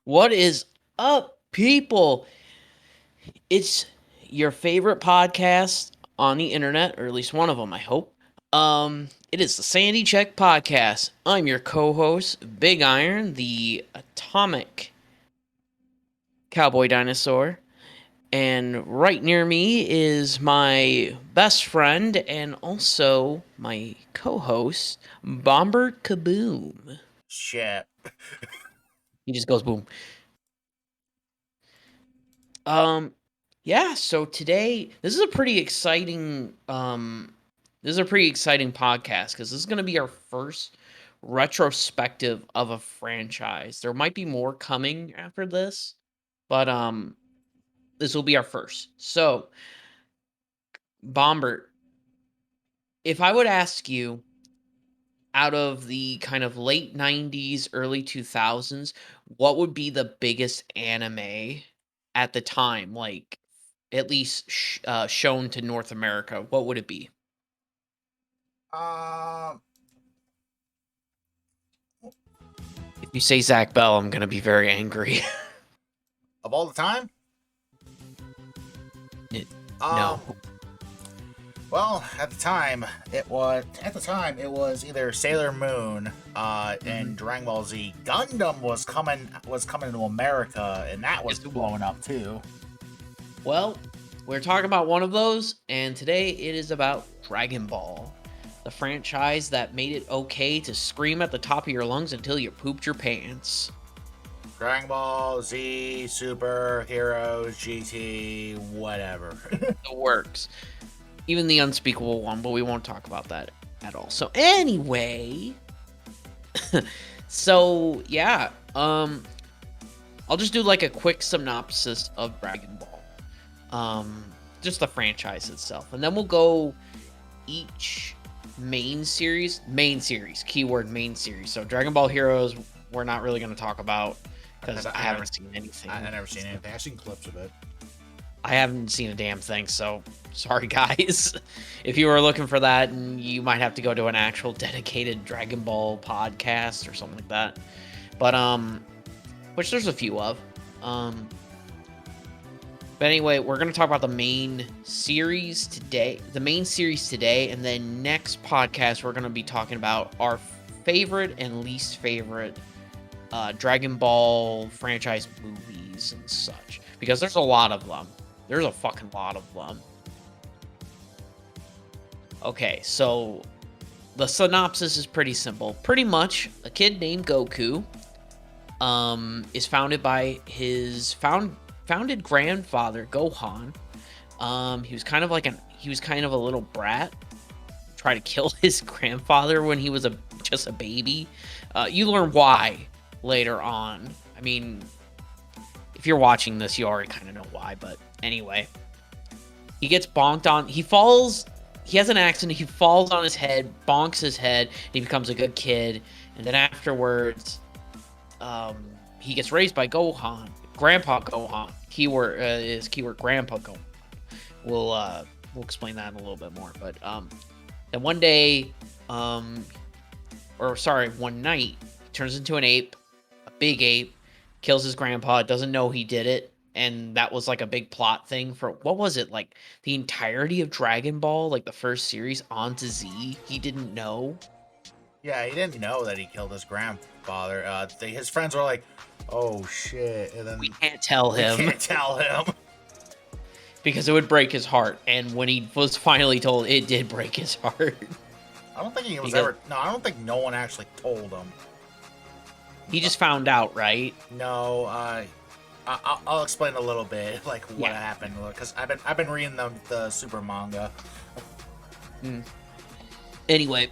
What is up, people? It's your favorite podcast on the internet, or at least one of them, I hope. It is the Sandy Check Podcast. I'm your co-host, Big Iron, the atomic cowboy dinosaur. And right near me is my best friend and also my co-host, BombertKaboom. Shit. He just goes boom. Um, yeah, so today this is a pretty exciting podcast because this is going to be our first retrospective of a franchise. There might be more coming after this, but this will be our first. So, Bombert, if I would ask you out of the kind of late 90s, early 2000s, what would be the biggest anime at the time? Like, at least shown to North America, what would it be? Um, If you say Zach Bell, I'm gonna be very angry. of all the time? No. Um, well, at the time it was either Sailor Moon, and Dragon Ball Z. Gundam was coming to America, and that was Yes, it was. blowing up too. Well, we're talking about one of those, and today it is about Dragon Ball, the franchise that made it okay to scream at the top of your lungs until you pooped your pants. Dragon Ball Z, Super Heroes, GT, whatever. The works. Even the unspeakable one, but we won't talk about that at all. So anyway, so yeah, I'll just do like a quick synopsis of Dragon Ball. Just the franchise itself, and then we'll go each main series, keyword main series. So Dragon Ball Heroes, we're not really going to talk about because I haven't seen anything. I've never seen anything. I've seen clips of it. I haven't seen a damn thing, so sorry guys. If you were looking for that, and you might have to go to an actual dedicated Dragon Ball podcast or something like that. But which there's a few of. But anyway, we're going to talk about the main series today. And then next podcast we're going to be talking about our favorite and least favorite Dragon Ball franchise movies and such, because there's a lot of them. There's a fucking lot of them. Okay, so the synopsis is pretty simple. Pretty much, a kid named Goku is founded by his founded grandfather Gohan. He was kind of a little brat. Tried to kill his grandfather when he was just a baby. You learn why later on. I mean, if you're watching this, you already kind of know why, but anyway. He gets bonked on. He has an accident. He falls on his head, bonks his head, and he becomes a good kid. And then afterwards, he gets raised by Gohan, Grandpa Gohan. Keyword Grandpa Gohan. We'll explain that in a little bit more. But then one day, one night, he turns into an ape, a big ape, kills his grandpa, doesn't know he did it, and that was like a big plot thing for, what was it, like the entirety of Dragon Ball, like the first series on to Z, he didn't know. Yeah, he didn't know that he killed his grandfather. His friends were like, "Oh shit!" And then We can't tell him because it would break his heart, and when he was finally told, it did break his heart. I don't think he was ever. No, I don't think no one actually told him. He just found out, right? No, I'll explain a little bit, like what happened, because I've been reading the Super manga. Anyway,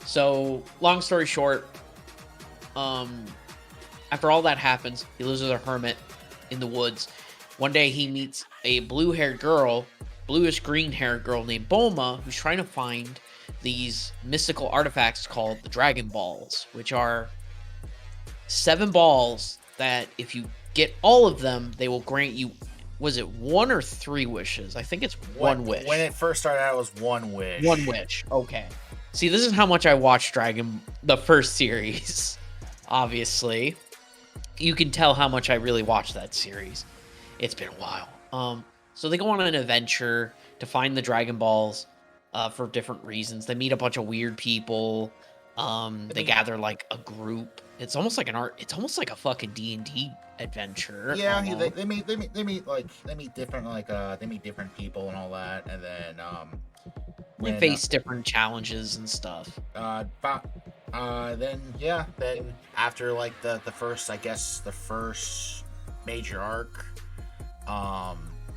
so long story short, after all that happens, he lives as a hermit in the woods. One day he meets a bluish green haired girl named Bulma, who's trying to find these mystical artifacts called the Dragon Balls, which are 7 balls that if you get all of them, they will grant you, was it 1 or 3 wishes? I think it's one wish. When it first started out, it was 1 wish. 1 wish. Okay. See, this is how much I watched the first series, obviously. you can tell how much I really watched that series. It's been a while. So they go on an adventure to find the Dragon Balls for different reasons. They meet a bunch of weird people. They gather like a group. It's almost like it's almost like a fucking D&D adventure. Yeah, they meet different they meet different people and all that, and then They face different challenges and stuff. Then after like the first, I guess the first major arc,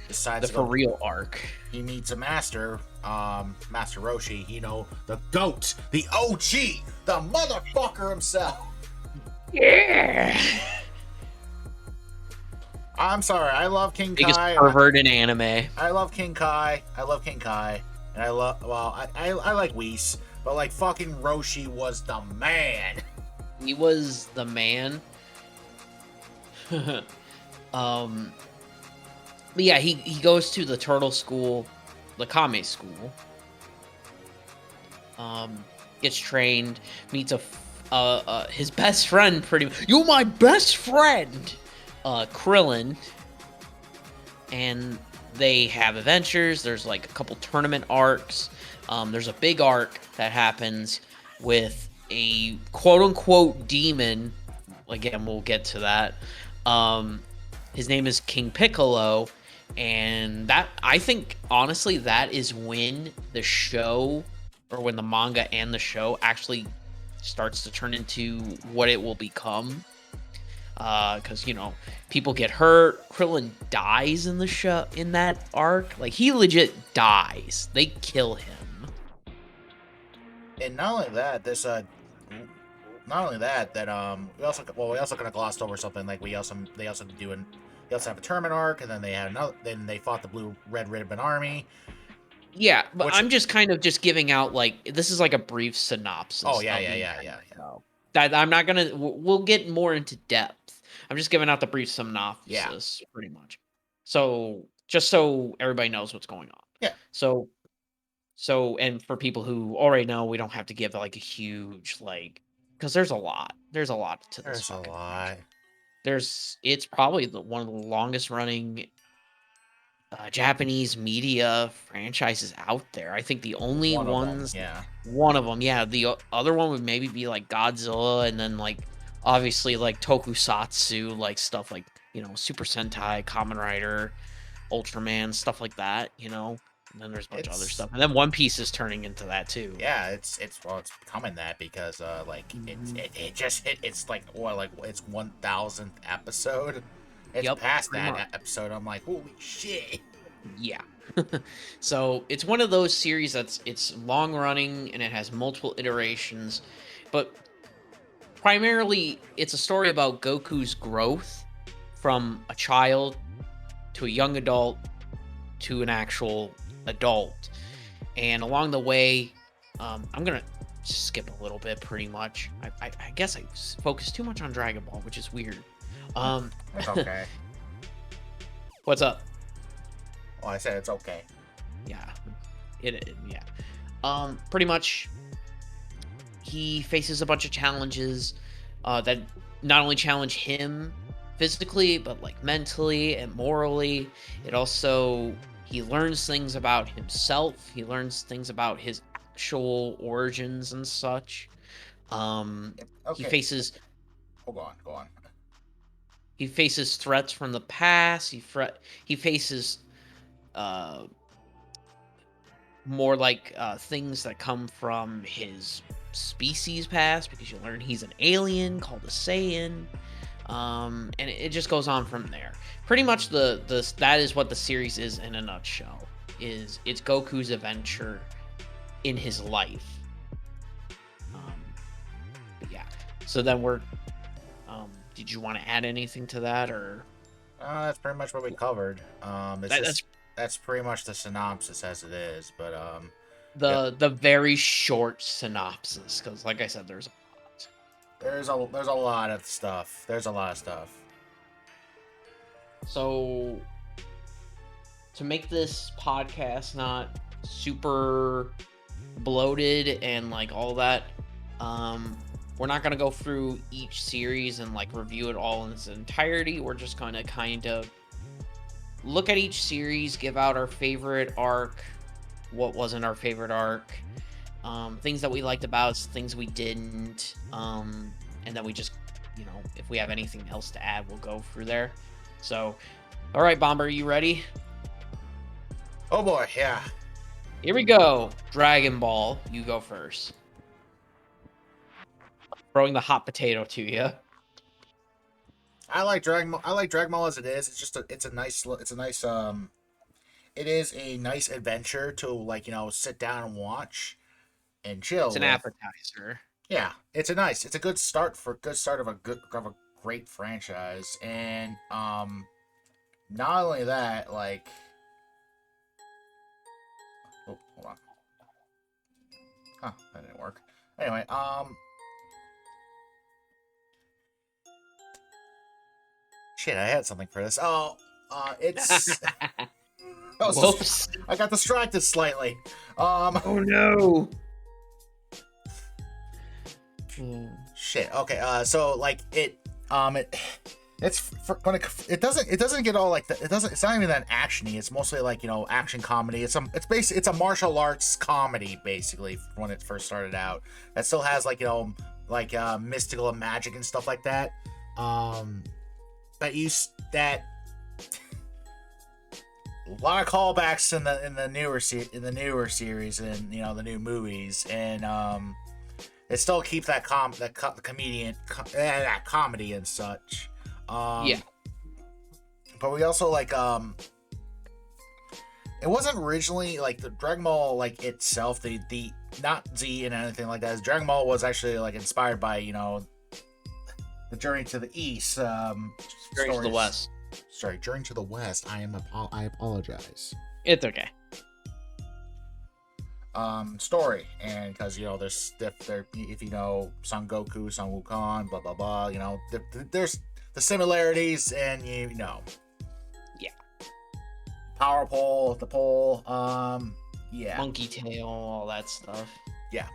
decides the for real arc. He meets a master, Master Roshi. You know, the GOAT, the OG, the motherfucker himself. Yeah. I'm sorry, I love King Biggest Kai. pervert in anime. I love King Kai. And I like Whis, but like fucking Roshi was the man. He was the man. But yeah, he goes to the turtle school, the Kame school. Gets trained, meets his best friend, pretty much. You're my best friend, Krillin. And they have adventures. There's like a couple tournament arcs. There's a big arc that happens with a quote-unquote demon. Again, we'll get to that. His name is King Piccolo, and that, I think, honestly, that is when the show, or when the manga and the show actually starts to turn into what it will become. Because, you know, people get hurt. Krillin dies in the show, in that arc. Like, he legit dies. They kill him. And not only that, we also kind of glossed over something. Like they also have a tournament arc, and then they had another. Then they fought the Blue Red Ribbon Army. Yeah, but I'm just kind of just giving out, like, this is like a brief synopsis. Oh yeah. That I'm not gonna. We'll get more into depth. I'm just giving out the brief synopsis, pretty much. So just so everybody knows what's going on. Yeah. So, and for people who already know, we don't have to give like a huge like, because there's a lot. There's a lot to this. There's a lot. It's probably one of the longest running Japanese media franchises out there. I think the only one of them, yeah. The other one would maybe be like Godzilla, and then like obviously like tokusatsu, like stuff like, you know, Super Sentai, Kamen Rider, Ultraman, stuff like that, you know. And then there's a bunch of other stuff, and then One Piece is turning into that too. Yeah, it's becoming that because it's like it's 1000th episode. It's past that episode. I'm like, holy shit. Yeah. So it's one of those series it's long running and it has multiple iterations, but primarily it's a story about Goku's growth from a child to a young adult to an actual adult. And along the way, I'm gonna skip a little bit pretty much. I guess I focused too much on Dragon Ball, which is weird. It's okay. What's up? Oh, I said it's okay. Yeah. Pretty much he faces a bunch of challenges that not only challenge him physically, but like mentally and morally. He learns things about himself. He learns things about his actual origins and such. He faces... Go on. He faces threats from the past. He faces more like things that come from his species past, because you learn he's an alien called a Saiyan. And it just goes on from there. Pretty much that is what the series is in a nutshell. It's Goku's adventure in his life. Yeah. So then did you want to add anything to that, or? That's pretty much what we covered. That's pretty much the synopsis as it is, but the very short synopsis, because like I said, there's a lot of stuff. There's a lot of stuff. So to make this podcast not super bloated and like all that, we're not gonna go through each series and like review it all in its entirety. We're just gonna kind of look at each series, give out our favorite arc, what wasn't our favorite arc, things that we liked about, things we didn't, and then we just, if we have anything else to add, we'll go through there. So, all right, Bomber, are you ready? Oh boy, yeah. Here we go. Dragon Ball, you go first. Throwing the hot potato to you. I like Dragon Ball. I like Dragon Ball as it is. It's just it is a nice adventure to like sit down and watch and chill It's an with. appetizer. Yeah, it's a good start of a great franchise, and not only that, like, oh, hold on, huh, that didn't work. Anyway, shit, I had something for this. Oh, it's Whoops. I got distracted slightly. Oh no. Shit. Okay. So like it doesn't get all like it's not even that actiony. It's mostly like action comedy. It's a martial arts comedy basically when it first started out. That still has like mystical and magic and stuff like that. That a lot of callbacks in the newer series and the new movies, and it still keeps that comedy and such. Yeah. But we also like it wasn't originally like the Dragon Ball like itself, the not Z and anything like that. Dragon Ball was actually like inspired by the Journey to the East. Journey to the West. Sorry, Journey to the West. I apologize. It's okay. Story, and because there's if Son Goku, Son Wukong, blah blah blah. There's the similarities, and Yeah. Power pole, the pole, yeah. Monkey tail, all that stuff. Yeah.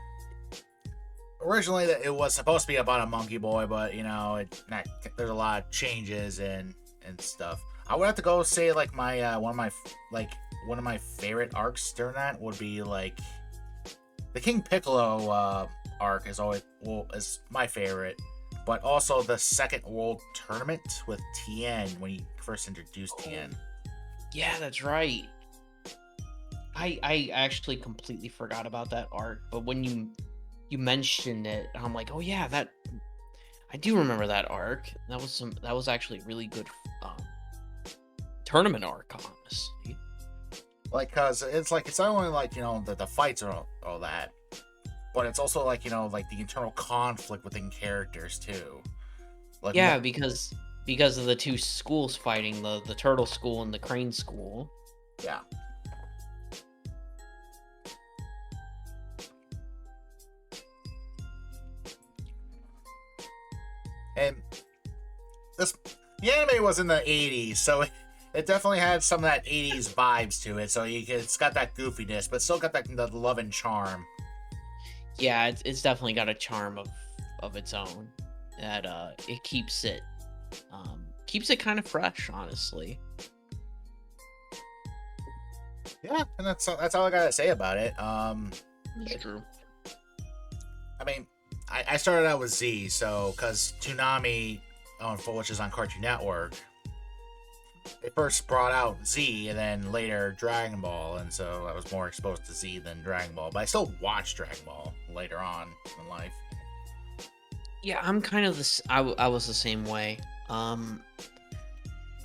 Originally, it was supposed to be about a monkey boy, but there's a lot of changes and stuff. I would have to go say like my one of my favorite arcs during that would be like the King Piccolo arc is my favorite, but also the second world tournament with Tien when he first introduced Tien. Yeah, that's right. I actually completely forgot about that arc, but when you mentioned it, I'm like, oh yeah, that I do remember that arc. That was actually a really good tournament arc, honestly. Like, cause it's not only like the fights and all that, but it's also like like the internal conflict within characters too. Like, yeah, because of the two schools fighting, the Turtle School and the Crane School. Yeah. And the anime was in the 80s, so it definitely had some of that 80s vibes to it. So it's got that goofiness, but still got that love and charm. Yeah, it's definitely got a charm of its own that it keeps it kind of fresh, honestly. Yeah, and that's all I gotta say about it. It's true. I mean, I started out with Z, so because Toonami, which is on Cartoon Network, they first brought out Z, and then later Dragon Ball, and so I was more exposed to Z than Dragon Ball. But I still watched Dragon Ball later on in life. Yeah, I'm kind of this. I was the same way. I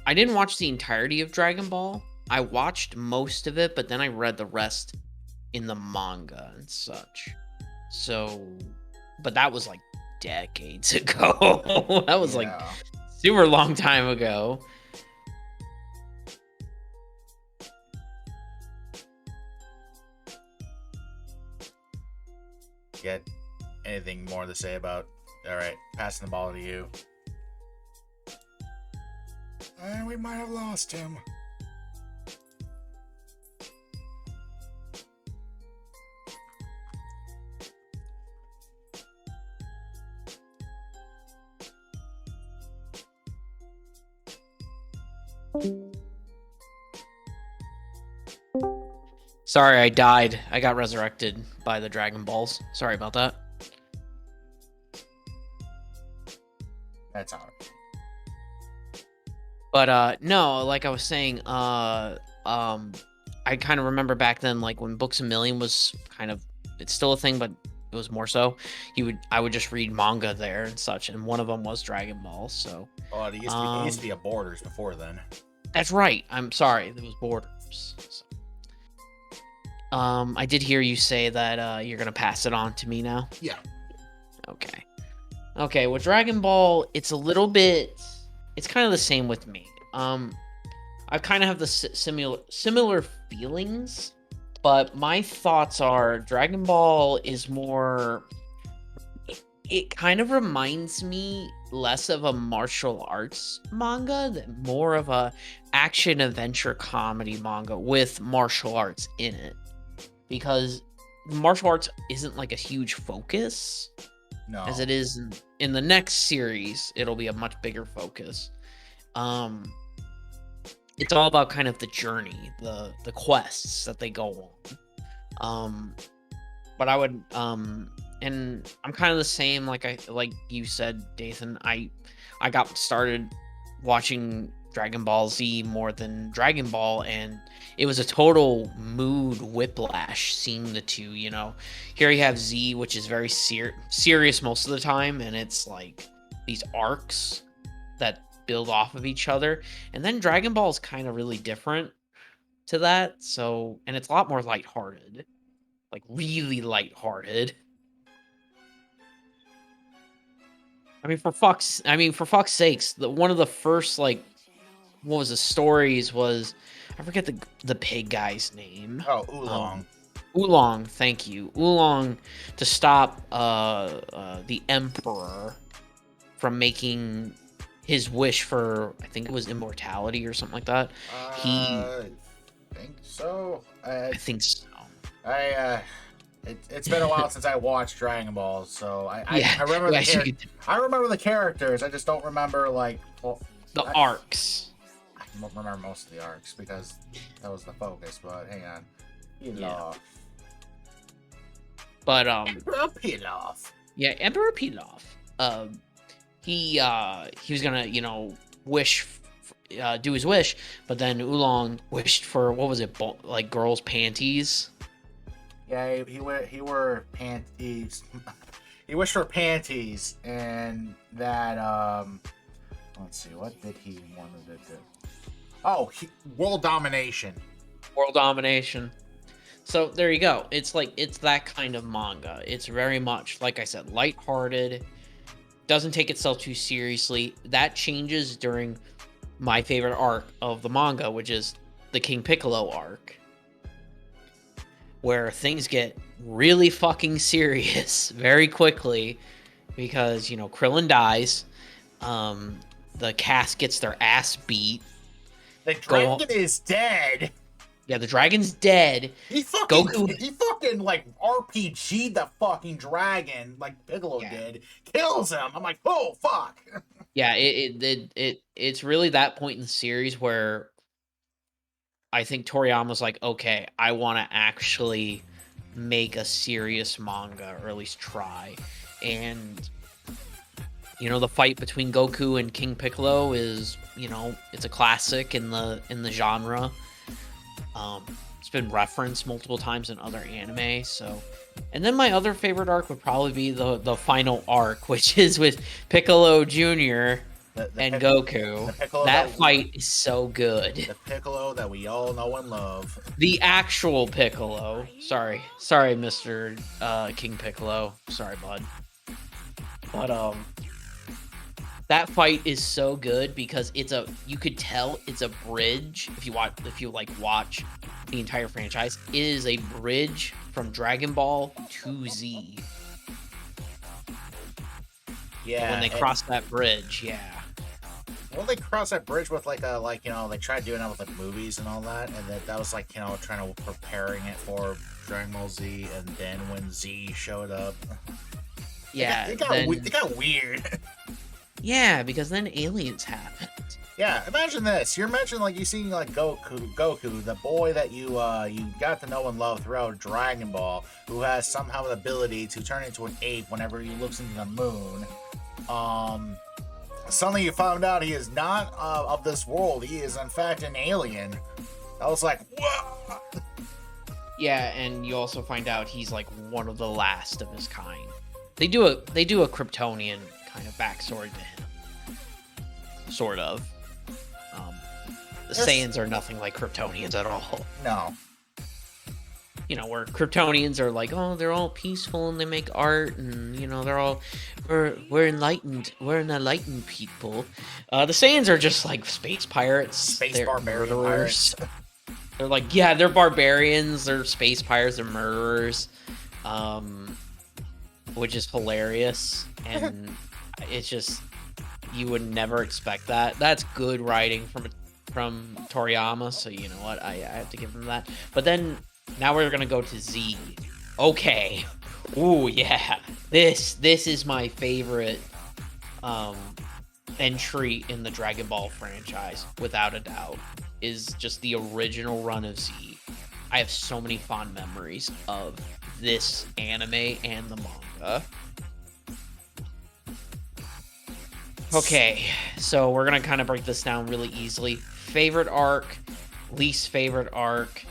didn't watch the entirety of Dragon Ball. I watched most of it, but then I read the rest in the manga and such. So, but that was like decades ago. That was like super long time ago. Get anything more to say about? All right, passing the ball to you. And we might have lost him. Sorry, I died. I got resurrected by the Dragon Balls. Sorry about that. That's all right. But no, like I was saying, I kind of remember back then, like when Books a Million was kind of, it's still a thing, but it was more so. I would just read manga there and such, and one of them was Dragon Ball. So, Oh, it used to be a Borders before then. that's right. I'm sorry, it was Borders. So, I did hear you say that you're gonna pass it on to me now. Yeah. Okay. Okay. With Dragon Ball, it's a little bit. It's kind of the same with me. I kind of have the similar feelings, but my thoughts are Dragon Ball is more. It kind of reminds me less of a martial arts manga than more of a action adventure comedy manga with martial arts in it, because martial arts isn't like a huge focus. No. As it is in the next series, it'll be a much bigger focus. It's all about kind of the journey, the quests that they go on. But I would and I'm kind of the same, like you said, Dathan. I got started watching Dragon Ball Z more than Dragon Ball, and it was a total mood whiplash seeing the two. You know, here you have Z, which is very serious most of the time, and it's like these arcs that build off of each other, and then Dragon Ball is kind of really different to that. So, and it's a lot more lighthearted, like really lighthearted. For fuck's sakes, one of the first, like, what was the stories was, I forget the pig guy's name. Oh, Oolong. Oolong, thank you. Oolong, to stop the Emperor from making his wish for, I think it was immortality or something like that. I think so. I think so. It's been a while since I watched Dragon Ball, so I remember I remember the characters. I just don't remember the arcs. I don't remember most of the arcs because that was the focus. But hang on, Pilaf. But Emperor Pilaf. Yeah, Emperor Pilaf. He was gonna wish. Do his wish, but then Oolong wished for, what was it, like girls' panties? Yeah, he wore panties. He wished for panties, and that let's see, what did he wanted to do? Oh, world domination. World domination. So there you go. It's that kind of manga. It's very much, like I said, lighthearted. Doesn't take itself too seriously. That changes during my favorite arc of the manga, which is the King Piccolo arc, where things get really fucking serious very quickly because, Krillin dies. The cast gets their ass beat. The dragon is dead. Yeah, the dragon's dead. He fucking like RPG'd the fucking dragon like Piccolo did. Kills him. I'm like, oh fuck. Yeah, it's really that point in the series where I think Toriyama's like, okay, I want to actually make a serious manga, or at least try. And the fight between Goku and King Piccolo is, it's a classic in the genre. It's been referenced multiple times in other anime. So, and then my other favorite arc would probably be the final arc, which is with Piccolo Jr. and Goku. That fight is so good. The Piccolo that we all know and love. The actual Piccolo. Sorry, Mr. King Piccolo. Sorry, bud. But that fight is so good because you could tell it's a bridge. If you watch the entire franchise, it is a bridge from Dragon Ball to Z. Yeah. When they cross that bridge, yeah. Well, they crossed that bridge with they tried doing that with movies and all that, and that was trying to preparing it for Dragon Ball Z, and then when Z showed up, yeah, it got weird. Yeah, because then aliens happened. Yeah, imagine this. You're imagining like you seeing like Goku, the boy that you got to know and love throughout Dragon Ball, who has somehow the ability to turn into an ape whenever he looks into the moon. Suddenly you found out he is not of this world. He is in fact an alien. I was like, what? Yeah, and you also find out he's like one of the last of his kind. They do a Kryptonian kind of backstory to him, sort of. The Saiyans are nothing like Kryptonians at all. No. You know, where Kryptonians are like, oh, they're all peaceful and they make art, and you know, we're enlightened. We're an enlightened people. The Saiyans are just like space pirates, they're barbarian pirates. They're like, yeah, they're barbarians. They're space pirates. They're murderers, which is hilarious. And it's just, you would never expect that. That's good writing from Toriyama. So you know what, I have to give him that. But then now we're gonna go to Z. Okay. Ooh, yeah. This is my favorite entry in the Dragon Ball franchise, without a doubt. Is just the original run of Z. I have so many fond memories of this anime and the manga. Okay, so we're gonna kind of break this down really easily. Favorite arc, least favorite arc,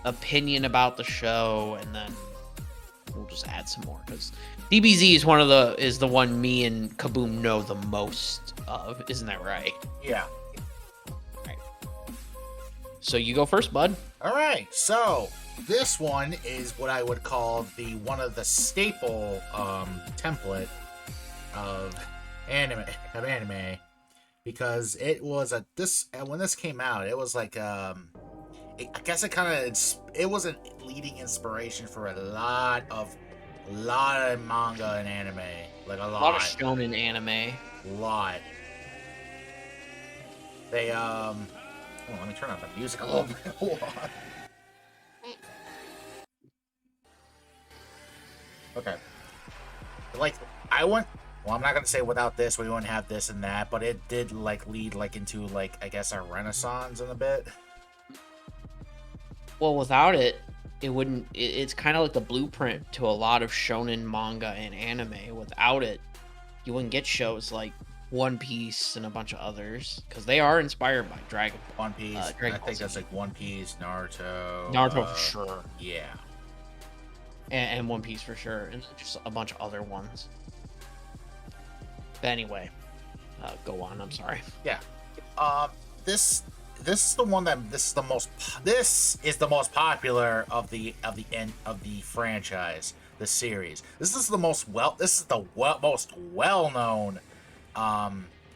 opinion about the show, and then we'll just add some more, because DBZ is the one me and Kaboom know the most of. Isn't that right? Yeah. So you go first, bud. All right. So this one is what I would call one of the staple template of anime, because it was when this came out, it was like I guess it was a leading inspiration for a lot of manga and anime, like a lot of shonen anime. A lot. They Hold on, let me turn up the music a little bit. Hold on. Okay. Like, well, I'm not gonna say without this we wouldn't have this and that, but it did like lead like into like, I guess, a renaissance in a bit. Well, without it, it wouldn't. It's kind of like the blueprint to a lot of shonen manga and anime. Without it, you wouldn't get shows like One Piece and a bunch of others, because they are inspired by Dragon Ball. One Piece. I think that's like One Piece, Naruto for sure. Yeah. And One Piece for sure, and just a bunch of other ones. But anyway, go on. I'm sorry. Yeah. This is the one that this is the most popular of the end of the franchise, the series. This is the most most well-known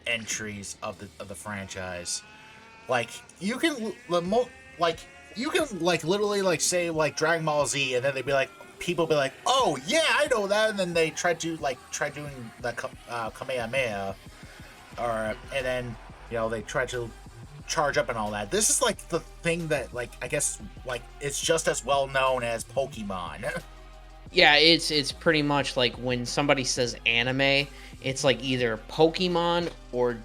entries of the franchise. Like you can literally like say like Dragon Ball Z, and then they'd be like, people be like, oh yeah, I know that, and then they try doing the Kamehameha, and then they try to charge up and all that. This is like the thing that like I guess like it's just as well known as Pokemon. Yeah, it's pretty much like when somebody says anime, it's like either Pokemon or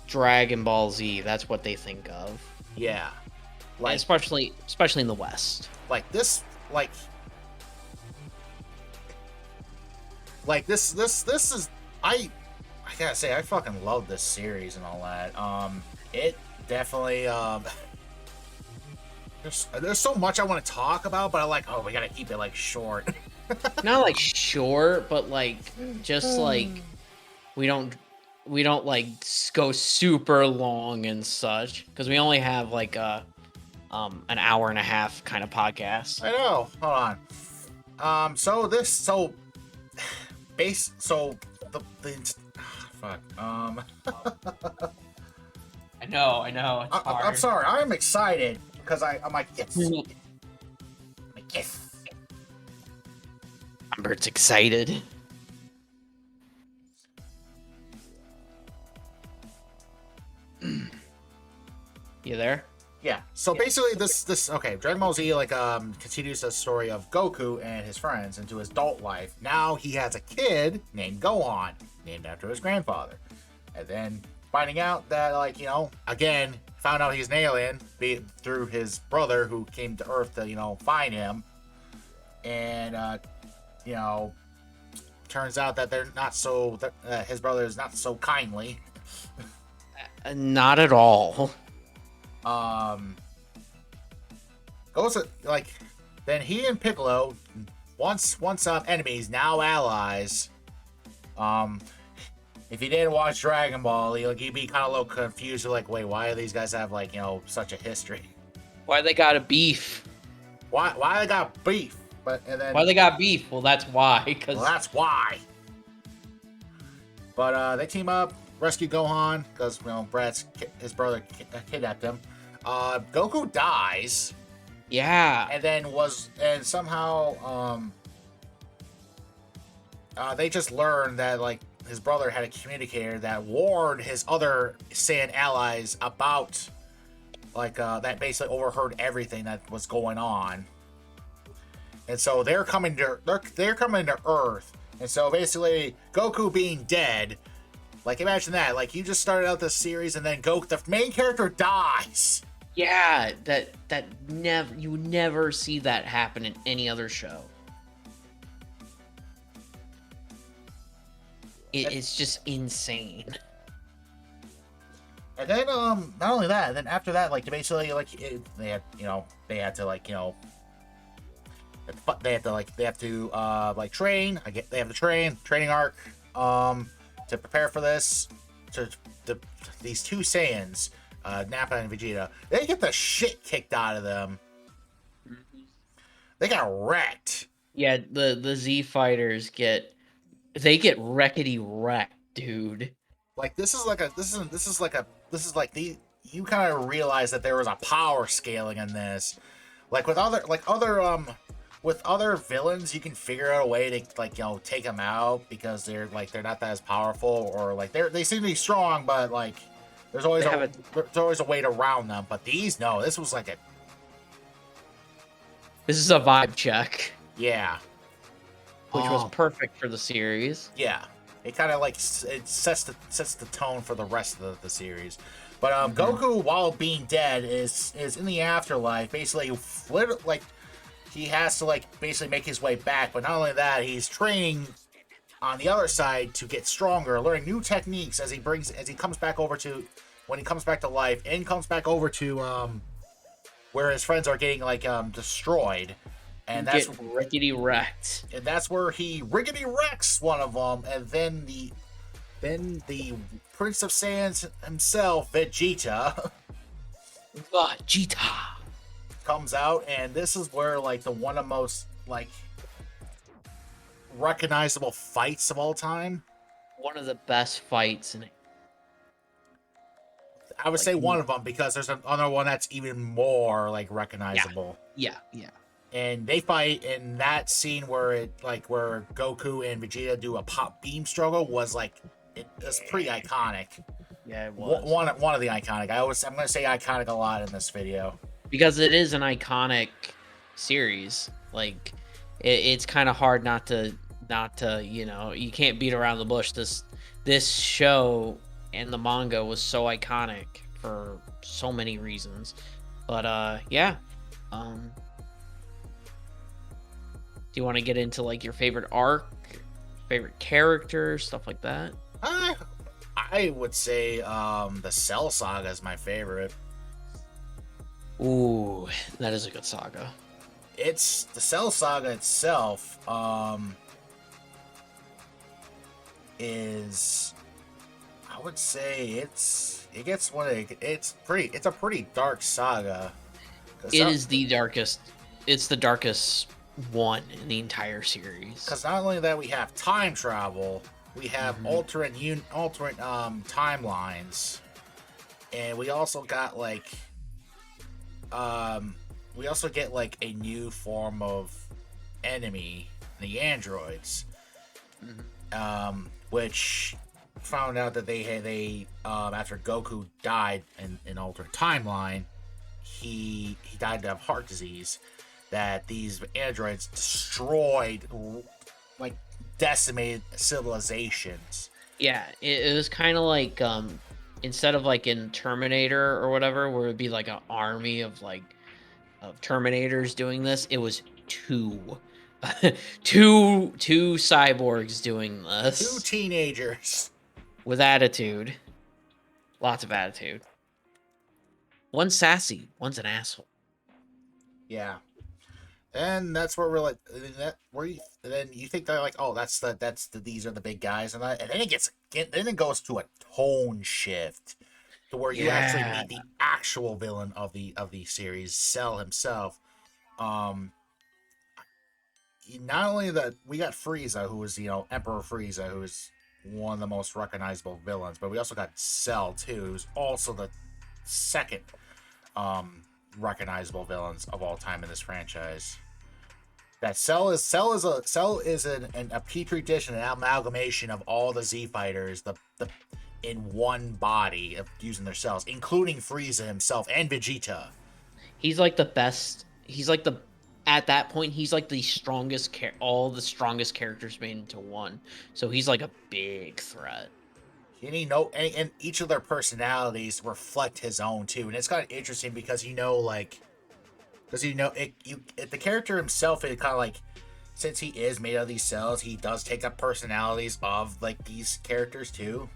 Dragon Ball Z. That's what they think of. Yeah, like especially in the West. Like this, like this is I gotta say I fucking love this series and all that. It definitely there's so much I want to talk about, but we gotta keep it like short. Not like short, but like just like we don't like go super long and such, because we only have like an hour and a half kind of podcast. I know. Hold on. Fuck. I know. It's hard. I'm sorry. I'm excited because I'm like, yes. Yes. Bert's excited. You there? Yeah. So basically, this Dragon Ball Z continues the story of Goku and his friends into his adult life. Now he has a kid named Gohan, named after his grandfather, and then finding out that, like, again, found out he's an alien through his brother who came to Earth to, find him. And, turns out that they're not so, his brother is not so kindly. Not at all. Goes to, like, then he and Piccolo, once enemies, now allies. If you didn't watch Dragon Ball, you'd be kind of a little confused. You're like, wait, why do these guys have, like, such a history? Why they got a beef? Why they got beef? Why they got beef? Well, that's why. Well, that's why. But they team up, rescue Gohan because his brother kidnapped him. Goku dies. Yeah. And somehow they just learned that, like, his brother had a communicator that warned his other Saiyan allies about, like, that basically overheard everything that was going on. And so they're coming to Earth. And so basically, Goku being dead, like, imagine that. Like, you just started out this series, and then Goku, the main character, dies. Yeah, you would never see that happen in any other show. It's just insane. And then, not only that, then after that, like, basically, like, they have to train. They have the training arc, to prepare for this. These two Saiyans, Nappa and Vegeta, they get the shit kicked out of them. They got wrecked. Yeah, the Z fighters get wreckety wrecked, dude. Like, you kind of realize that there was a power scaling in this. Like, with other villains, you can figure out a way to, like, take them out because they're not that as powerful, or like they seem to be strong, but, like, there's always a way to round them. But these, no, this was like this is a vibe check. Yeah. Which was perfect for the series. Yeah. It kind of, like, it sets the tone for the rest of the series. But Goku, while being dead, is in the afterlife. Basically, like, he has to, like, basically make his way back. But not only that, he's training on the other side to get stronger, learning new techniques when he comes back to life, and comes back over to where his friends are getting, like, destroyed. And that's rickety wrecked. And that's where he rickety wrecks one of them, and then the Prince of Saiyans himself, Vegeta, comes out, and this is where, like, one of the most, like, recognizable fights of all time. One of the best fights in it. I would say one of them, because there's another one that's even more, like, recognizable. Yeah. And they fight in that scene where Goku and Vegeta do a pop beam struggle was pretty iconic. Yeah, it was. One of the iconic. I'm going to say iconic a lot in this video. Because it is an iconic series. Like, it's kind of hard not to, you can't beat around the bush. This show and the manga was so iconic for so many reasons. But, yeah. Do you want to get into, like, your favorite arc, favorite character, stuff like that? I would say the Cell Saga is my favorite. Ooh, that is a good saga. It's the Cell Saga itself. Is, I would say it's a pretty dark saga. It's the darkest one in the entire series. Because not only that, we have time travel, we have alternate timelines, and we also got get a new form of enemy, the androids, which found out that they after Goku died in alternate timeline, he died of heart disease. That these androids destroyed, decimated civilizations. Yeah, it was kind of like instead of like in Terminator or whatever, where it'd be like an army of of Terminators doing this, it was two, two cyborgs doing Two this teenagers. with attitude, lots of attitude. One's sassy, one's an asshole. Yeah. And that's where we're like, then you think they're like, oh, these are the big guys, and then then it goes to a tone shift to where you actually Yeah, meet the actual villain of the series, Cell himself. Um, Not only that, we got Frieza, who is Emperor Frieza, who is one of the most recognizable villains, but we also got Cell too, who's also the second recognizable villains of all time in this franchise. That Cell is a petri dish and an amalgamation of all the Z fighters, the in one body of using their cells, including Frieza himself and Vegeta. he's like the best. He's like the at that point he's like the strongest all the strongest characters made into one. So he's like a big threat. And each of their personalities reflect his own too, and it's kind of interesting because the character himself is kind of like, since he is made out of these cells, he does take up personalities of like these characters too.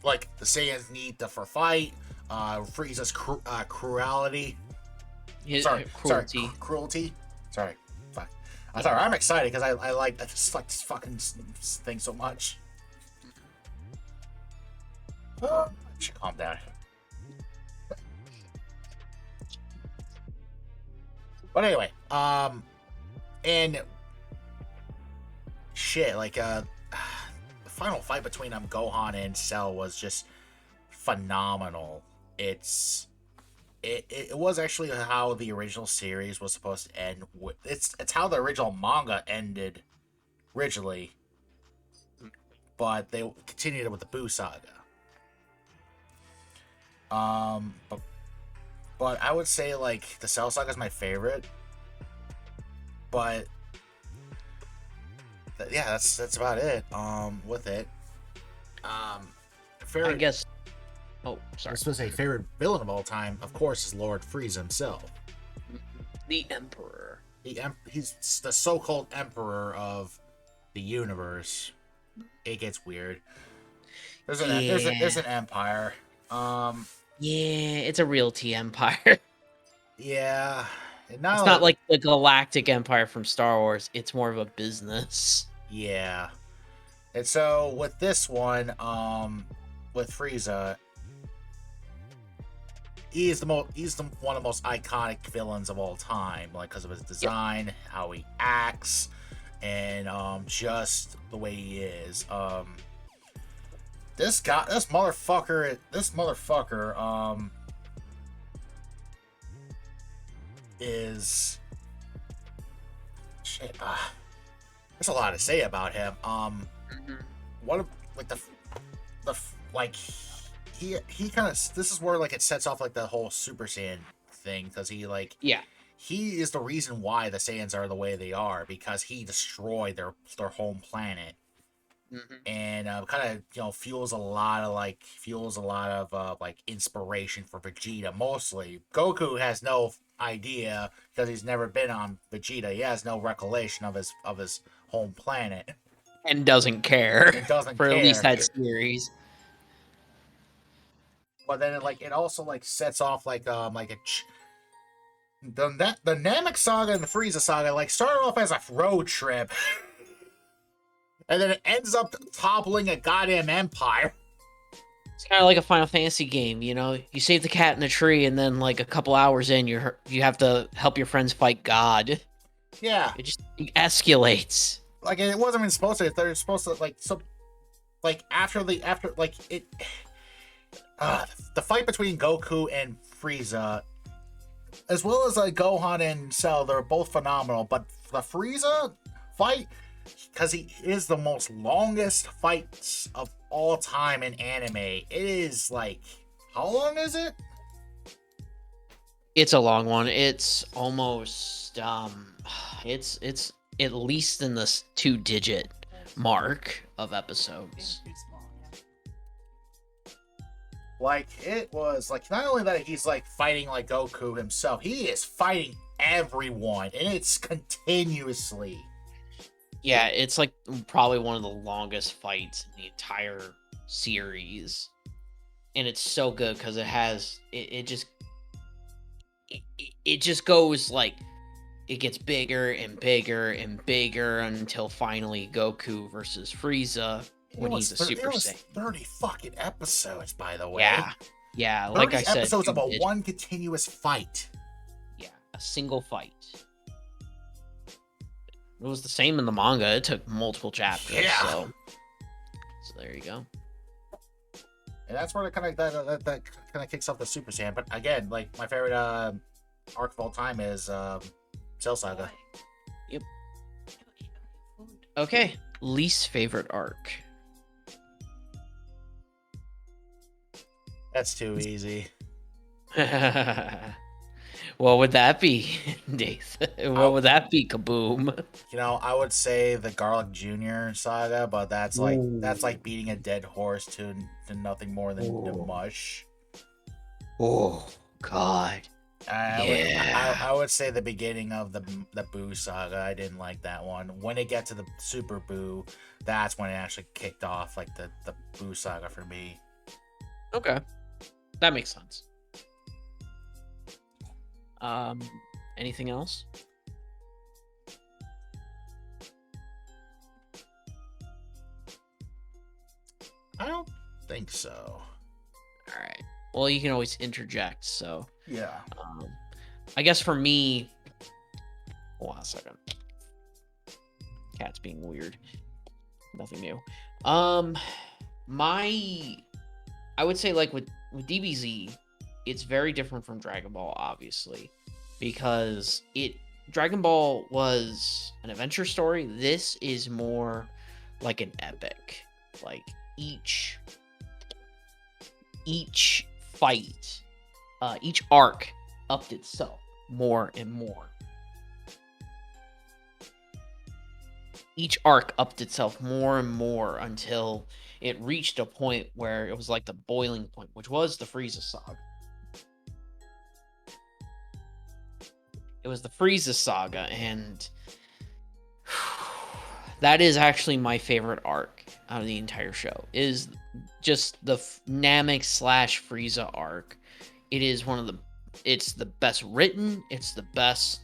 Like the Saiyans need for fight, Frieza's cruelty. Cruelty. Cruelty. Sorry, fuck. I'm excited because I just like this fucking thing so much. I should calm down. But anyway, and shit, like the final fight between Gohan and Cell was just phenomenal. It was actually how the original series was supposed to end. It's how the original manga ended originally, but they continued it with the Buu Saga. But I would say like the Cell Saga is my favorite. But yeah, that's about it. With it. I guess. Oh, I sorry. was supposed to say favorite villain of all time, of course, is Lord Frieza himself. The Emperor. He's the so-called emperor of the universe. It gets weird. There's an empire. Yeah, it's a real T empire. Yeah. It's not like the Galactic Empire from Star Wars. It's more of a business. Yeah. And so with this one, with Frieza, he's one of the most iconic villains of all time, like because of his design, how he acts, and just the way he is. This motherfucker is shit. There's a lot to say about him. One of like he kind of, this is where like it sets off like the whole Super Saiyan thing, because he is the reason why the Saiyans are the way they are, because he destroyed their home planet. And kind of fuels a lot of like inspiration for Vegeta. Mostly Goku has no idea because he's never been on Vegeta. He has no recollection of his home planet and doesn't care. For at least that series. But then it also like sets off like the Namek Saga and the Frieza Saga like started off as a road trip. And then it ends up toppling a goddamn empire. It's kind of like a Final Fantasy game, you know? You save the cat in the tree, and then, like, a couple hours in, you have to help your friends fight God. Yeah. It just escalates. Like, it wasn't even supposed to. They're supposed to, after the fight between Goku and Frieza, as well as, Gohan and Cell, they're both phenomenal. But the Frieza fight, because he is the most longest fights of all time in anime. It is how long is it? It's a long one. It's almost it's at least in the 2-digit mark of episodes. Like, it was like not only that he's like fighting like Goku himself, he is fighting everyone, and it's continuously. Yeah, it's like probably one of the longest fights in the entire series, and it's so good because it just goes like it gets bigger and bigger and bigger until finally Goku versus Frieza when he's a Super It was Saiyan. 30 fucking episodes, by the way. Yeah, yeah. Like I 30 said, episodes of a it, one continuous fight. yeah, a single fight. It was the same in the manga. It took multiple chapters. Yeah. So there you go. And that's where it kind of that kind of kicks off the Super Saiyan. But again, like my favorite arc of all time is Cell Saga. Yep. Okay, least favorite arc. That's too easy. What would that be, Dave? What would that be, Kaboom? You know, I would say the Garlic Jr. saga, but that's like beating a dead horse to nothing more than the mush. Oh God. I would say the beginning of the Boo saga. I didn't like that one. When it got to the Super Boo, that's when it actually kicked off, like the Boo saga for me. Okay, that makes sense. Anything else? I don't think so. All right. Well, you can always interject. So Yeah. I guess for me, hold on a second. Cat's being weird. Nothing new. I would say like with DBZ, it's very different from Dragon Ball, obviously, because Dragon Ball was an adventure story. This is more like an epic. Like each fight, each arc upped itself more and more. Each arc upped itself more and more until it reached a point where it was like the boiling point, which was the Frieza saga. It was the Frieza saga, and that is actually my favorite arc out of the entire show. Is just the Namek / Frieza arc. It is it's the best written. It's the best.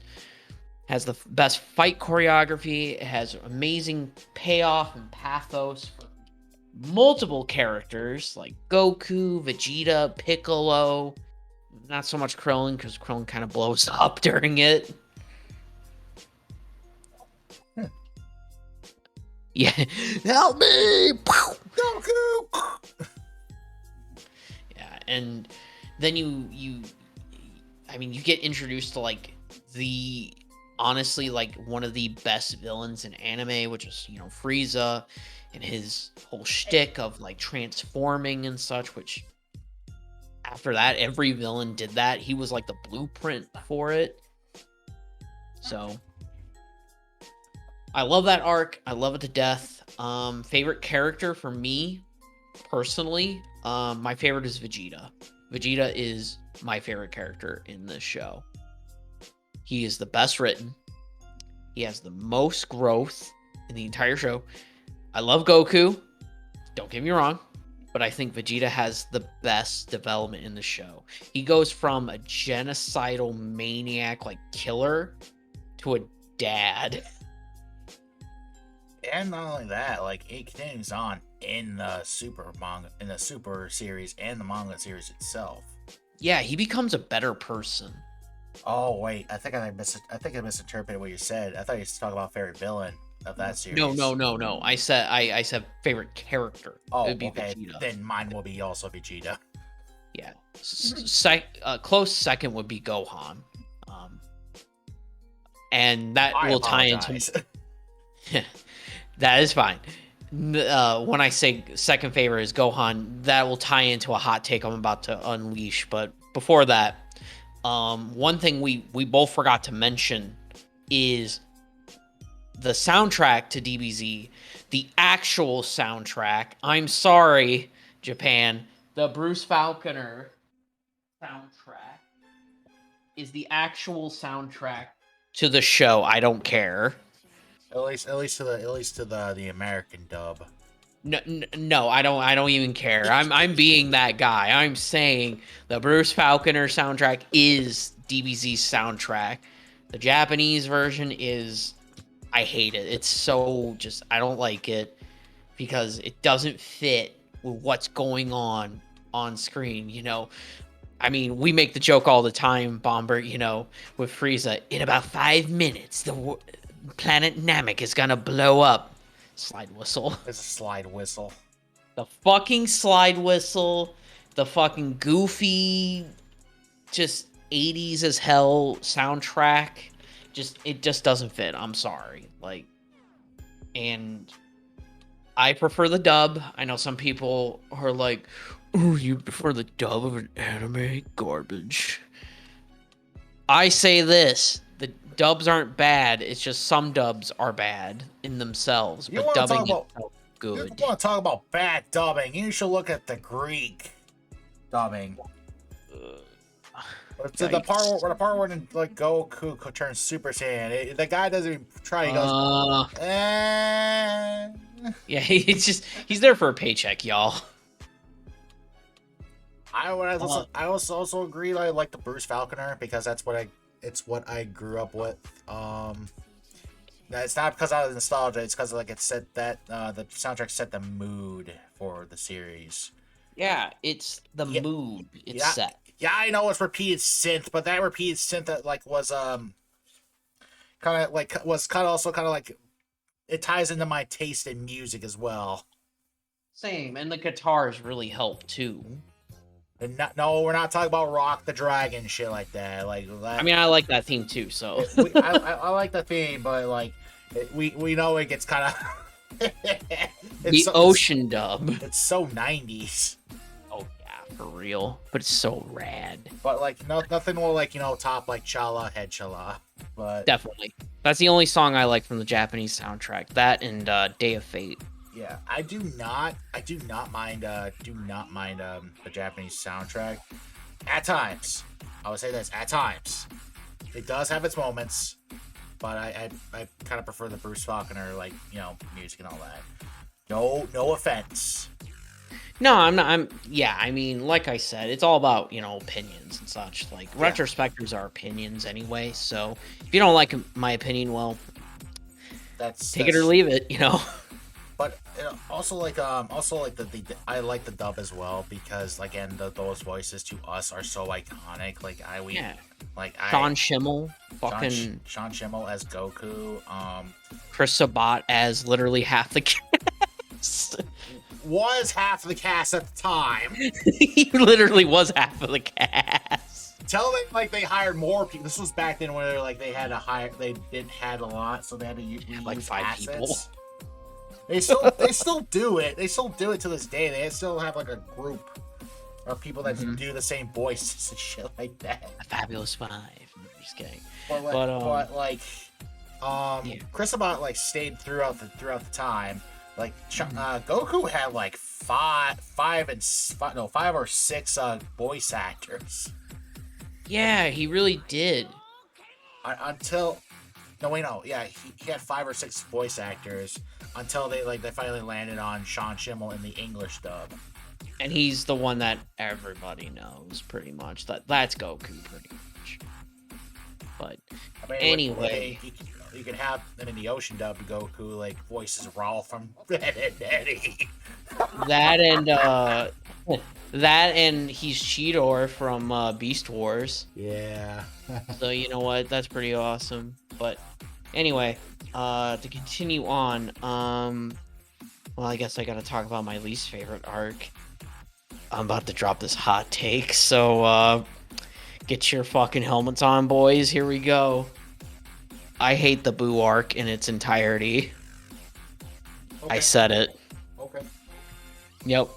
Has the best fight choreography. It has amazing payoff and pathos for multiple characters like Goku, Vegeta, Piccolo. Not so much Krillin, because Krillin kind of blows up during it. Yeah, help me, Goku. Yeah, and then you get introduced to like honestly like one of the best villains in anime, which is Frieza, and his whole shtick of like transforming and such. Which after that, every villain did that. He was like the blueprint for it. So I love that arc. I love it to death. Favorite character for me, personally, my favorite is Vegeta. Vegeta is my favorite character in this show. He is the best written. He has the most growth in the entire show. I love Goku. Don't get me wrong. But I think Vegeta has the best development in the show. He goes from a genocidal maniac, like killer, to a dad. And not only that, like it continues on in the Super manga, in the Super series, and the manga series itself. Yeah, he becomes a better person. Oh wait, I think I misinterpreted what you said. I thought you were talking about favorite villain of that series. No. I said favorite character. Oh, it would be okay. Vegeta. Then mine will be also Vegeta. Yeah. Close second would be Gohan. And that will tie into. That is fine. When I say second favorite is Gohan, that will tie into a hot take I'm about to unleash. But before that, one thing we both forgot to mention is the soundtrack to DBZ, the actual soundtrack. I'm sorry, Japan. the Bruce Falconer soundtrack is the actual soundtrack to the show. I don't care. At least to the American dub. No, I don't even care. I'm being that guy. I'm saying the Bruce Falconer soundtrack is DBZ's soundtrack. The Japanese version is, I hate it. It's so just, I don't like it because it doesn't fit with what's going on screen. You know, I mean, we make the joke all the time, Bomber. You know, with Frieza, in about 5 minutes, the planet Namek is gonna blow up. Slide whistle. It's a slide whistle. The fucking slide whistle. The fucking goofy, just 80s as hell soundtrack. It just doesn't fit. I'm sorry. Like, and I prefer the dub. I know some people are like, "Oh, you prefer the dub of an anime? Garbage." I say this: the dubs aren't bad. It's just some dubs are bad in themselves, but dubbing is so good. You want to talk about bad dubbing? You should look at the Greek dubbing. The part where like Goku turns Super Saiyan, the guy doesn't even try. He goes, Yeah, he's there for a paycheck, y'all. I also agree. I like the Bruce Falconer because it's what I grew up with. It's not because I was nostalgia. It's because like it set that the soundtrack set the mood for the series. Yeah, it's the mood. It's set. Yeah, I know it's repeated synth, but that repeated synth that like was kind of it ties into my taste in music as well. Same, and the guitars really help too. And no, we're not talking about Rock the Dragon shit like that. Like that. I mean, I like that theme too. So I like the theme, but like we know it gets kind of the ocean dub. It's so 90s. Oh yeah, for real. But it's so rad. But like nothing will like top like Chala Head Chala. But definitely, that's the only song I like from the Japanese soundtrack. That and Day of Fate. Yeah, I do not mind the Japanese soundtrack. At times, I would say this. At times, it does have its moments, but I kind of prefer the Bruce Falconer music and all that. No offense. No, I'm not. I mean, like I said, it's all about opinions and such. Like retrospectives are opinions anyway. So if you don't like my opinion, well, take it or leave it. But also I like the dub as well because again those voices to us are so iconic. Sean Schimmel, Sean Schimmel as Goku, Chris Sabat as literally half the cast. Was half the cast at the time. He literally was half of the cast. Tell them they hired more people. This was back then where they didn't have a lot, so they had to use like 5 assets. people. They still do it. They still do it to this day. They still have like a group of people that do the same voices and shit like that. A Fabulous 5. I'm just kidding. Chris Sabat stayed throughout the time. Goku had 5 or 6 voice actors. Yeah, he really did. He had 5 or 6 voice actors until they finally landed on Sean Schimmel in the English dub. And he's the one that everybody knows pretty much. That's Goku pretty much. But anyway, you could have them in the ocean dub Goku voices Raul from Red and Eddie. That and he's Cheetor from Beast Wars. Yeah. So you know what? That's pretty awesome. But anyway, to continue on, well, I guess I gotta talk about my least favorite arc. I'm about to drop this hot take, so get your fucking helmets on, boys. Here we go. I hate the Boo arc in its entirety. Okay. I said it. Okay. Yep.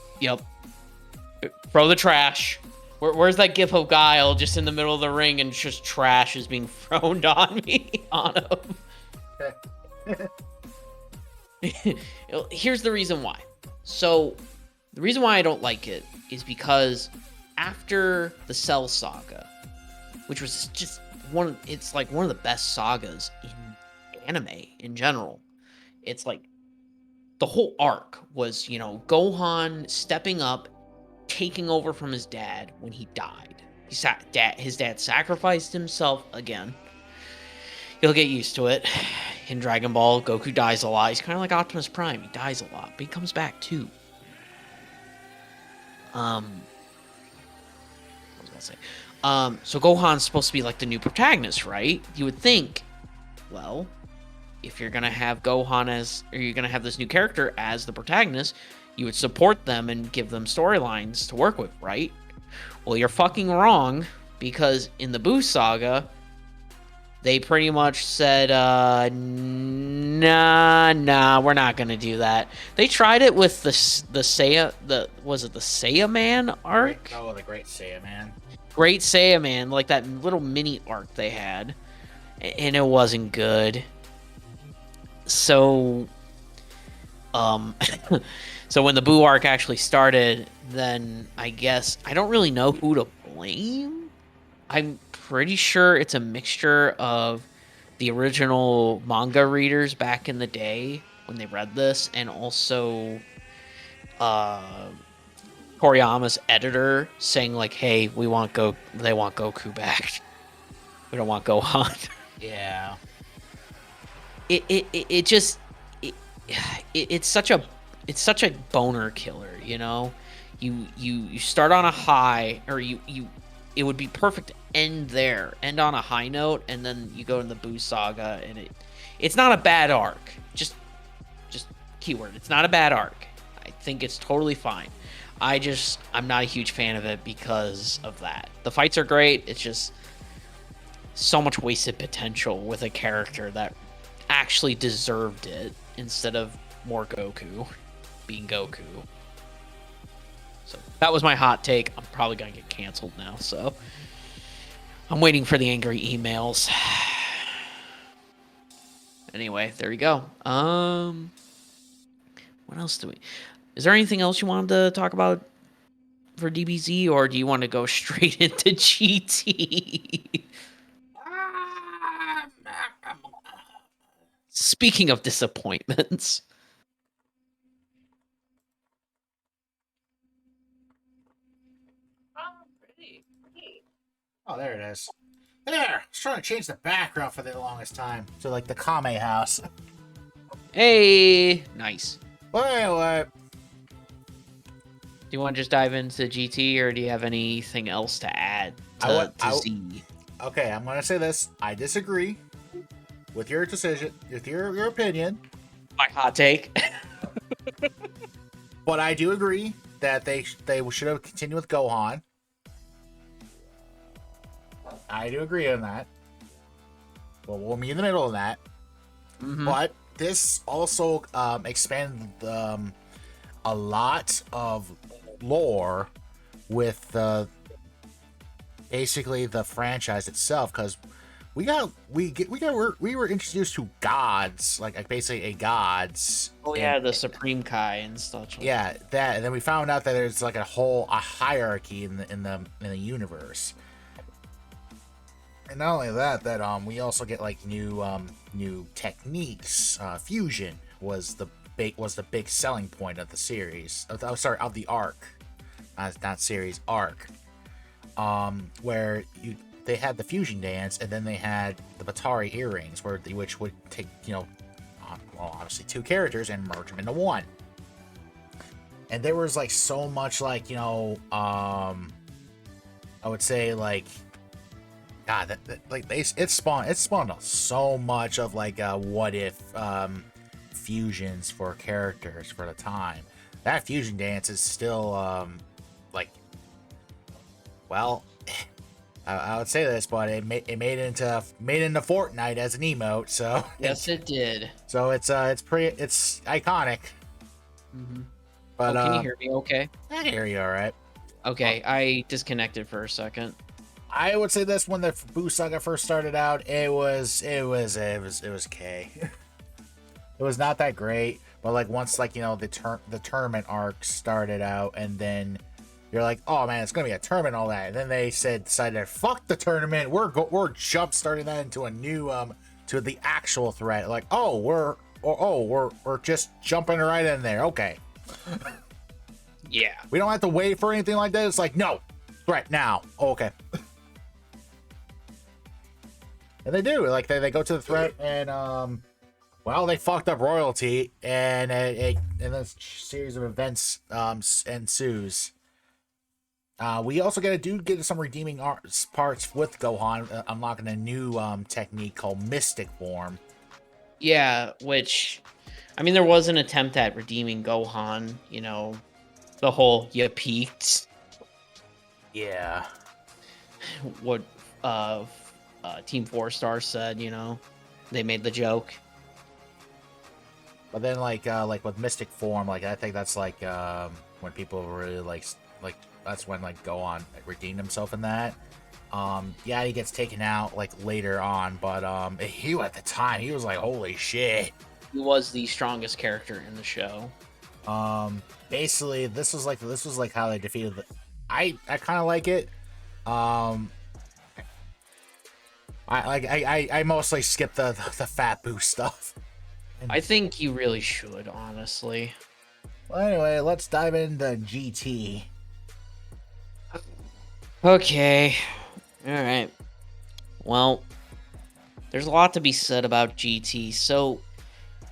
Throw the trash. Where's that gif of Guile just in the middle of the ring and just trash is being thrown on him? Here's the reason why. So, The reason why I don't like it is because after the Cell Saga, which was just it's like one of the best sagas in anime in general. It's like the whole arc was, Gohan stepping up, taking over from his dad when he died. His dad sacrificed himself again. You'll get used to it. In Dragon Ball, Goku dies a lot. He's kind of like Optimus Prime. He dies a lot, but he comes back too. What was I gonna say? So Gohan's supposed to be like the new protagonist, right? You would think, well, if you're gonna have Gohan you're gonna have this new character as the protagonist, you would support them and give them storylines to work with, right? Well, you're fucking wrong, because in the Buu Saga, they pretty much said, nah, we're not gonna do that. They tried it with the Saiya, was it the Saiya Man arc? Oh, the Great Saiya Man. Great Saiya Man, like that little mini arc they had, and it wasn't good. So, so when the Buu arc actually started, then I guess I don't really know who to blame. I'm pretty sure it's a mixture of the original manga readers back in the day when they read this, and also Toriyama's editor saying like, "Hey, they want Goku back. We don't want Gohan." Yeah. It's such a boner killer, You start on a high, or it would be perfect to end on a high note, and then you go in the Buu Saga, and it's not a bad arc. Just keyword, it's not a bad arc. I think it's totally fine. I'm not a huge fan of it because of that. The fights are great. It's just so much wasted potential with a character that actually deserved it, instead of more Goku being Goku. So that was my hot take. I'm probably gonna get canceled now, so I'm waiting for the angry emails. Anyway, there you go. What else is there anything else you wanted to talk about for DBZ, or do you want to go straight into GT? Speaking of disappointments. Oh, there it is. There! I was trying to change the background for the longest time to like the Kame house. Hey! Nice. What? Do you want to just dive into GT, or do you have anything else to add to Z? Okay, I'm going to say this. I disagree with your decision, with your opinion. My hot take. But I do agree that they should have continued with Gohan. I do agree on that. Well, we'll meet in the middle of that. Mm-hmm. But this also expanded a lot of lore with basically the franchise itself, because we were introduced to gods, like basically a gods. Oh yeah, the Supreme Kai and stuff. Yeah, that, and then we found out that there's like a hierarchy in the universe. And not only that we also get like new techniques. Fusion was the big selling point of the series. Of the arc, not series, arc. Where they had the fusion dance, and then they had the Batari earrings, which would take obviously two characters and merge them into one. And there was like so much like I would say like. God, it spawned so much of like what if fusions for characters for the time. That fusion dance is still I would say this, but it made it into Fortnite as an emote. So yes, it did. So it's iconic. Mm-hmm. But can you hear me? Okay. I can hear you all right. Okay, I disconnected for a second. I would say this, when the Buu Saga first started out, it was okay. It was not that great, But like once like the tournament arc started out, and then you're like, oh man, it's gonna be a tournament, and all that. And then they decided, fuck the tournament. We're jump starting that into a new to the actual threat. Like, we're just jumping right in there. Okay, Yeah. we don't have to wait for anything like that. It's like, no, threat now. Oh, okay. And they do. Like they go to the threat, and well, they fucked up royalty, and a series of events ensues. We also get some redeeming parts with Gohan, unlocking a new technique called Mystic Form. Yeah, which, I mean, there was an attempt at redeeming Gohan, the whole "you peaked." Yeah. What Team 4 Star said, they made the joke. But then, like with Mystic Form, like I think that's like when people really like that's when like Gohan redeemed himself in that. Yeah, he gets taken out like later on, but he at the time he was like, holy shit. He was the strongest character in the show. Basically, this was like how they defeated the. I kind of like it. I mostly skip the Fat Boo stuff. I think you really should, honestly. Well, anyway, let's dive into GT. Okay. All right. Well, there's a lot to be said about GT. So,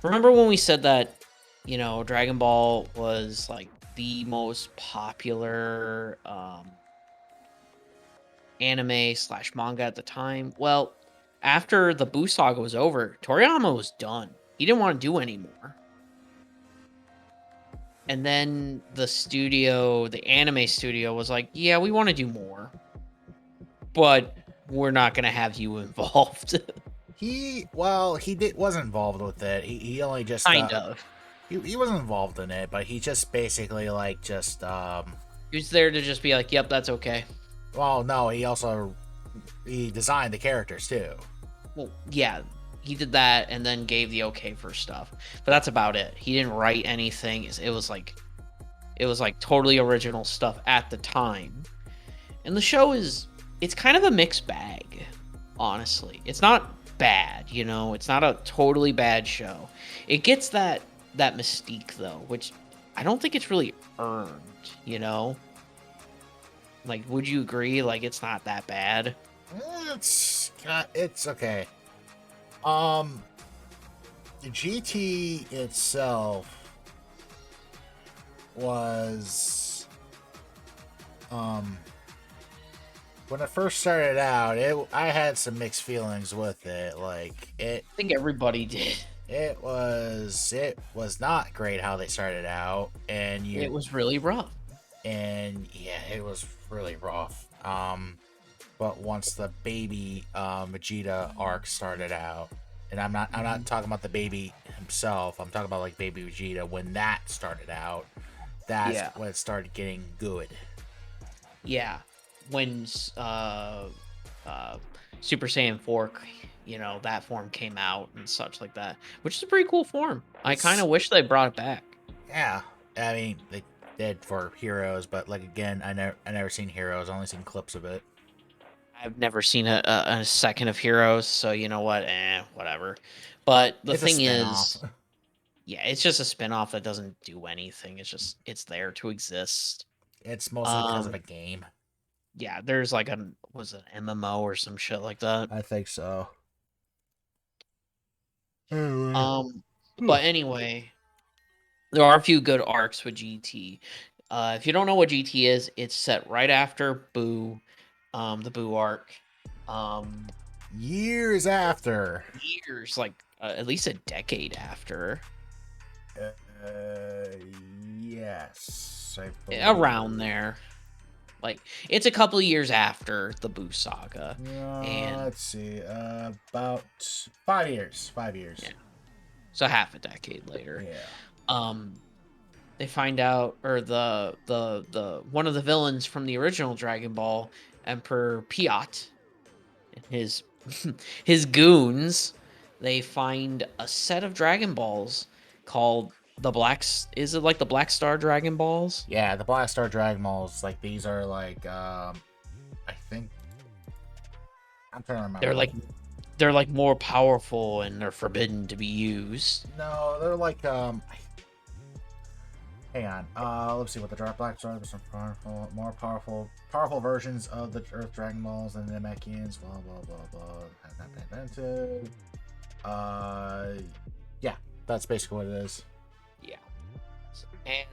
remember when we said that, Dragon Ball was like the most popular anime/manga at the time? Well, after the Buu saga was over, Toriyama was done. He didn't want to do anymore. And then the anime studio was like, yeah, we want to do more, but we're not going to have you involved. He wasn't involved with it. He only just Kind of. He wasn't involved in it, but he just basically He was there to just be like, yep, that's okay. Well, no, he designed the characters too. Well, yeah, he did that and then gave the okay for stuff, but that's about it. He didn't write anything. It was like totally original stuff at the time. And the show it's kind of a mixed bag, honestly. It's not bad, it's not a totally bad show. It gets that mystique though, which I don't think it's really earned. Like, would you agree? Like, it's not that bad. It's okay. The GT itself was when it first started out, I had some mixed feelings with it. Like I think everybody did. It was not great how they started out, and it was really rough. And yeah, it was really rough. But once the baby Vegeta arc started out, and I'm not talking about the baby himself. I'm talking about like baby Vegeta. When that started out, that's when it started getting good. Yeah, when Super Saiyan 4, that form came out and such like that, which is a pretty cool form. I kind of wish they brought it back. Yeah, I mean they did for Heroes, but like again, I never seen Heroes. I only seen clips of it. I've never seen a second of Heroes, so you know what? Whatever. But the thing is, yeah, it's just a spinoff that doesn't do anything. It's there to exist. It's mostly because of a game. Yeah, there's like was it an MMO or some shit like that? I think so. But anyway, there are a few good arcs with GT. If you don't know what GT is, it's set right after Buu, the Buu arc. Years after. Years, like at least a decade after. Yes. Around there. Like, it's a couple of years after the Buu saga. And let's see. About 5 years. 5 years. Yeah. So half a decade later. Yeah. They find out, or the one of the villains from the original Dragon Ball, Emperor Piat, and his goons, they find a set of Dragon Balls called Is it like the Black Star Dragon Balls? Yeah, the Black Star Dragon Balls, like these are like I think I'm trying to They're remember. like they're like more powerful and they're forbidden to be used. No, they're like hang on. Let's see what the Dark Black Star. There's some powerful, more powerful versions of the Earth Dragon Balls and the Namekians. Blah blah blah blah. Have not been invented. Yeah, that's basically what it is. Yeah. And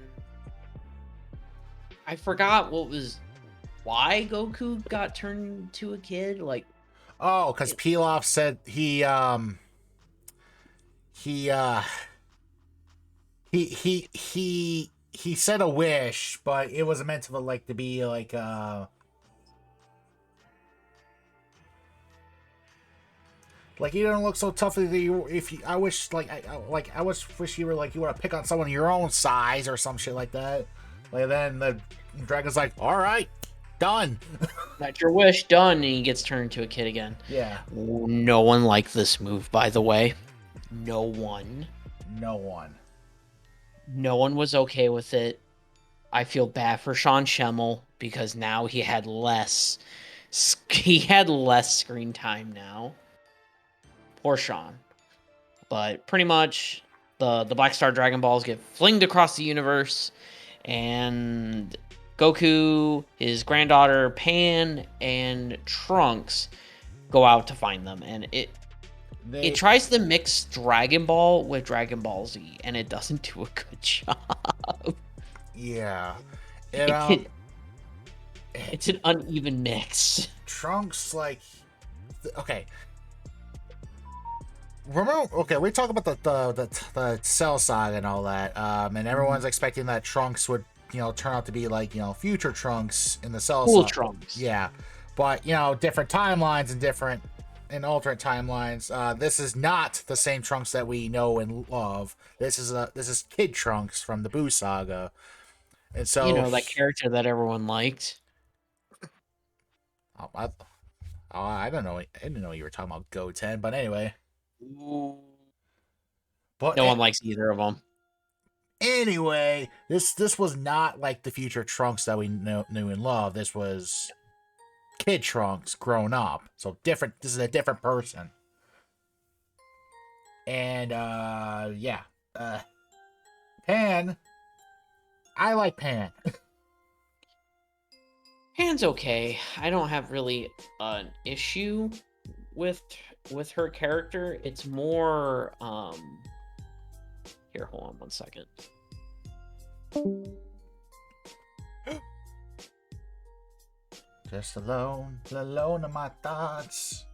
I forgot why Goku got turned into a kid. Like, Oh, because Pilaf said he he said a wish, but it wasn't meant to like to be like you don't look so tough that I wish I wish you were like you want to pick on someone your own size or some shit like that. Like then the dragon's like, all right, done. that's your wish, done, and he gets turned into a kid again. Yeah. No one liked this move, by the way. No one. No one. No one was okay with it. I feel bad for Sean Schemmel because now he had less screen time now. Poor Sean. But pretty much the Black Star Dragon Balls get flinged across the universe, and Goku, his granddaughter Pan, and Trunks go out to find them, and it tries to mix Dragon Ball with Dragon Ball Z, and it doesn't do a good job. Yeah. It's an uneven mix. Trunks okay. Remember, okay, we talk about the Cell Saga and all that, and everyone's expecting that Trunks would, turn out to be like, future Trunks in the Cell Cool Saga. Trunks. Yeah, but different timelines and alternate timelines. This is not the same Trunks that we know and love. This is Kid Trunks from the Buu Saga, and so that character that everyone liked. I don't know. I didn't know you were talking about Goten, but anyway. Ooh. But No one likes either of them. Anyway, this was not like the future Trunks that we knew and loved. This was Kid Trunks grown up. So different. This is a different person. And yeah. Pan. I like Pan. Pan's okay. I don't have really an issue with her character. It's more here, hold on one second. Just alone in my thoughts.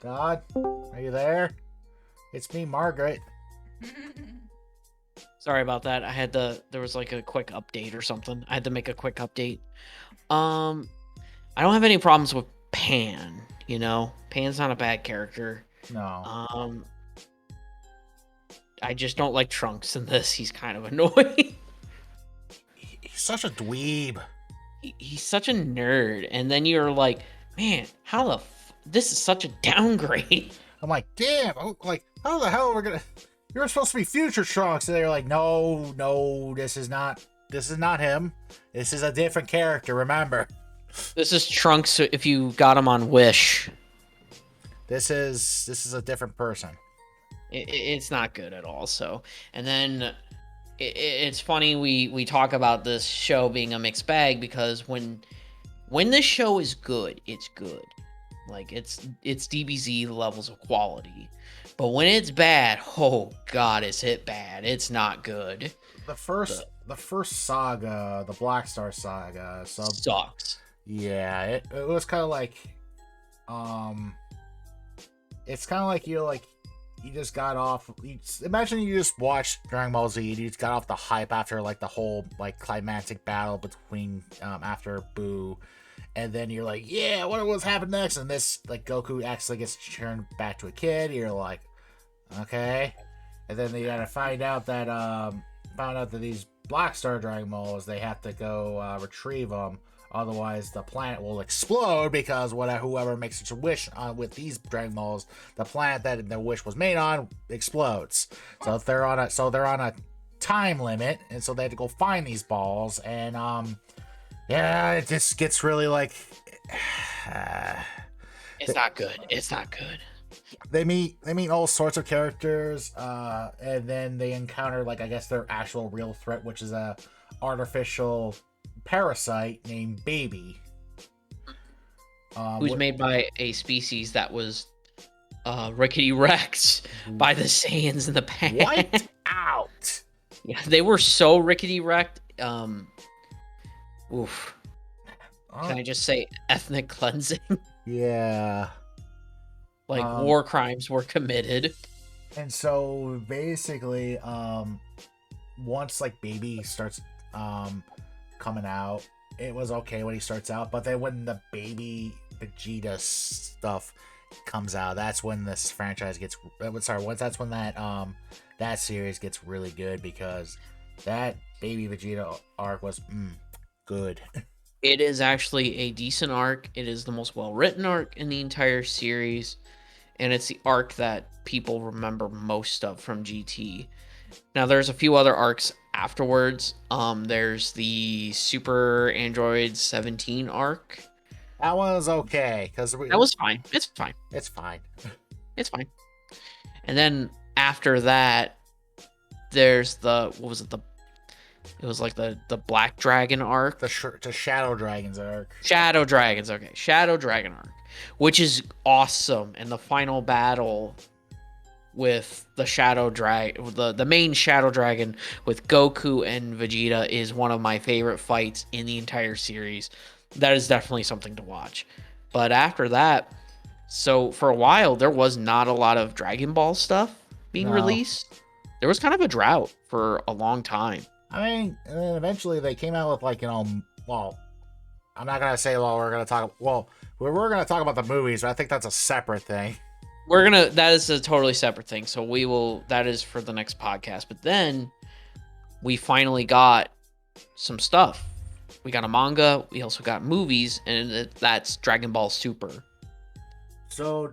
God, are you there? It's me, Margaret. Sorry about that. There was like a quick update or something. I had to make a quick update. I don't have any problems with Pan, Pan's not a bad character. No. I just don't like Trunks in this. He's kind of annoying. He's such a dweeb. He's such a nerd, and then you're like, man, this is such a downgrade. I'm like, damn, how the hell are we gonna? You're supposed to be future Trunks, and they're like, no, this is not him. This is a different character. Remember, this is Trunks if you got him on Wish. This is a different person. It's not good at all. So, and then it's funny we talk about this show being a mixed bag because when this show is good, it's good. Like it's DBZ levels of quality. But when it's bad, oh god, is it bad. It's not good. The first saga, the Black Star Saga, sucks. Yeah, it was kind of like it's kind of like you just got off. Imagine you just watched Dragon Ball Z and you just got off the hype after like the whole like climactic battle between after Buu, and then you're like, yeah, what was happened next? And this like Goku actually gets turned back to a kid. You're like, okay, and then they gotta find out that these Black Star Dragon Balls, they have to go retrieve them. Otherwise, the planet will explode because whoever makes such a wish with these Dragon Balls, the planet that the wish was made on explodes. So if they're on a time limit, and so they had to go find these balls, and yeah, it just gets really like. It's not good. It's not good. They meet all sorts of characters, and then they encounter, like, I guess their actual real threat, which is a artificial parasite named Baby, Who's made by a species that was rickety Rex by the Saiyans in the past. Wiped out. Yeah, they were so rickety wrecked. Oof. Can I just say ethnic cleansing? Yeah. Like war crimes were committed. And so basically, once like Baby starts coming out, it was okay when he starts out, but then when the Baby Vegeta stuff comes out, that's when this franchise gets that's when that series gets really good, because that Baby Vegeta arc was good. It is actually a decent arc. It is the most well-written arc in the entire series, and it's the arc that people remember most of from GT. Now, there's a few other arcs afterwards. There's the Super Android 17 arc. That one was okay, because that was fine. It's fine. It's fine. It's fine. And then after that, there's the it was like the Black Dragon arc. The Shadow Dragons arc. Shadow Dragons, okay. Shadow Dragon arc, which is awesome. And the final battle with the Shadow Dragon, the main Shadow Dragon with Goku and Vegeta is one of my favorite fights in the entire series. That is definitely something to watch. But after that, so for a while, there was not a lot of Dragon Ball stuff being released. There was kind of a drought for a long time. I mean, and then eventually they came out with, like, well, I'm not gonna say, we're gonna talk about the movies, but I think that's a separate thing. That is a totally separate thing. So that is for the next podcast. But then we finally got some stuff. We got a manga. We also got movies, and that's Dragon Ball Super. So,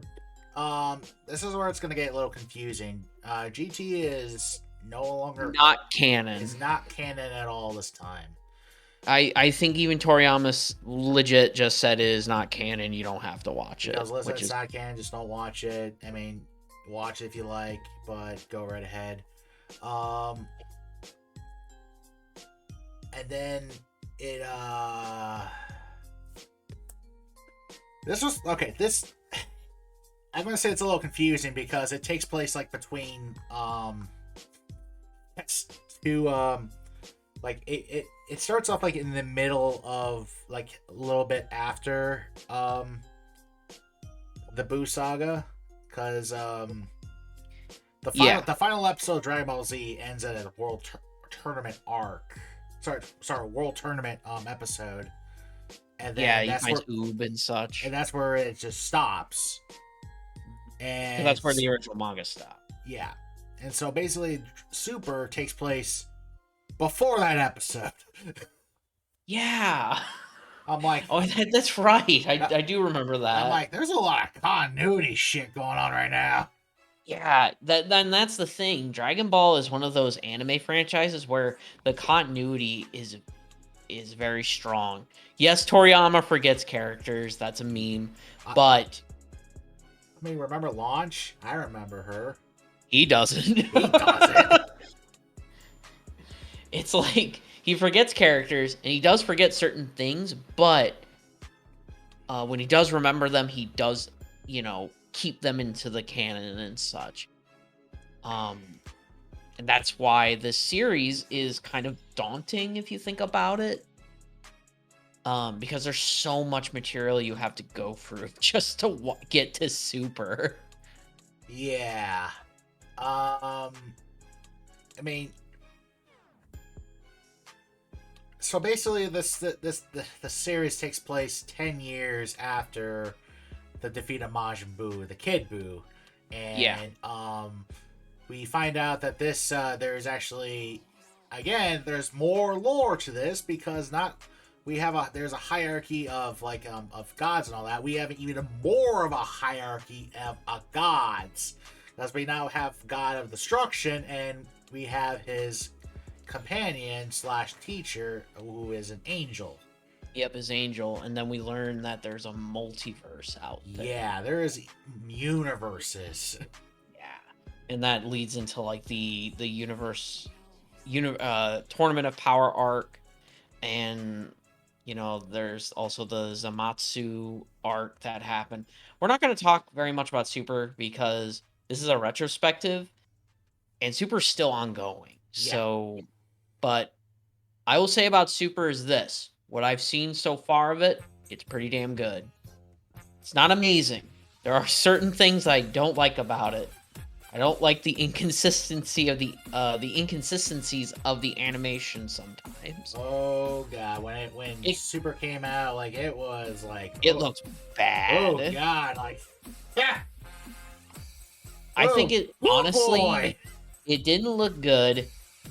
this is where it's gonna get a little confusing. GT is no longer not canon. It's not canon at all this time. I think even Toriyama legit just said it is not canon. You don't have to watch it. Listen, it's not canon. Just don't watch it. I mean, watch it if you like, but go right ahead. And then it this was okay. This I'm gonna say it's a little confusing because it takes place like between like it starts off like in the middle of, like, a little bit after the Buu saga, because the final episode of Dragon Ball Z ends at a world tournament arc. World tournament episode. And then you find Oob and such, and that's where it just stops. And that's where the original manga stopped. Yeah. And so basically Super takes place before that episode. Yeah. I'm like, oh, that's right. I do remember that. I'm like, there's a lot of continuity shit going on right now. Yeah, that's the thing. Dragon Ball is one of those anime franchises where the continuity is very strong. Yes, Toriyama forgets characters. That's a meme. But I mean, remember Launch? I remember her. He doesn't. He doesn't. It's like he forgets characters, and he does forget certain things, but when he does remember them, he does, keep them into the canon and such. And that's why this series is kind of daunting if you think about it. Because there's so much material you have to go through just to get to Super. Yeah. I mean, so basically the series takes place 10 years after the defeat of Majin Buu, the Kid Buu. And we find out that there's actually, again, there's more lore to this, because not there's a hierarchy of of gods and all that. We have even more of a hierarchy of gods, because we now have God of Destruction, and we have his companion slash teacher, who is an angel. Yep, his angel, and then we learn that there's a multiverse out there. Yeah, there is universes. Yeah, and that leads into like the universe, tournament of power arc, and there's also the Zamatsu arc that happened. We're not going to talk very much about Super because this is a retrospective, and Super's still ongoing. Yeah. So, but I will say about Super is this: what I've seen so far of it, it's pretty damn good. It's not amazing. There are certain things I don't like about it. I don't like the inconsistencies of the animation sometimes. Oh god, when Super came out, like it was like it looks bad. Oh god, like yeah. I think it honestly it didn't look good,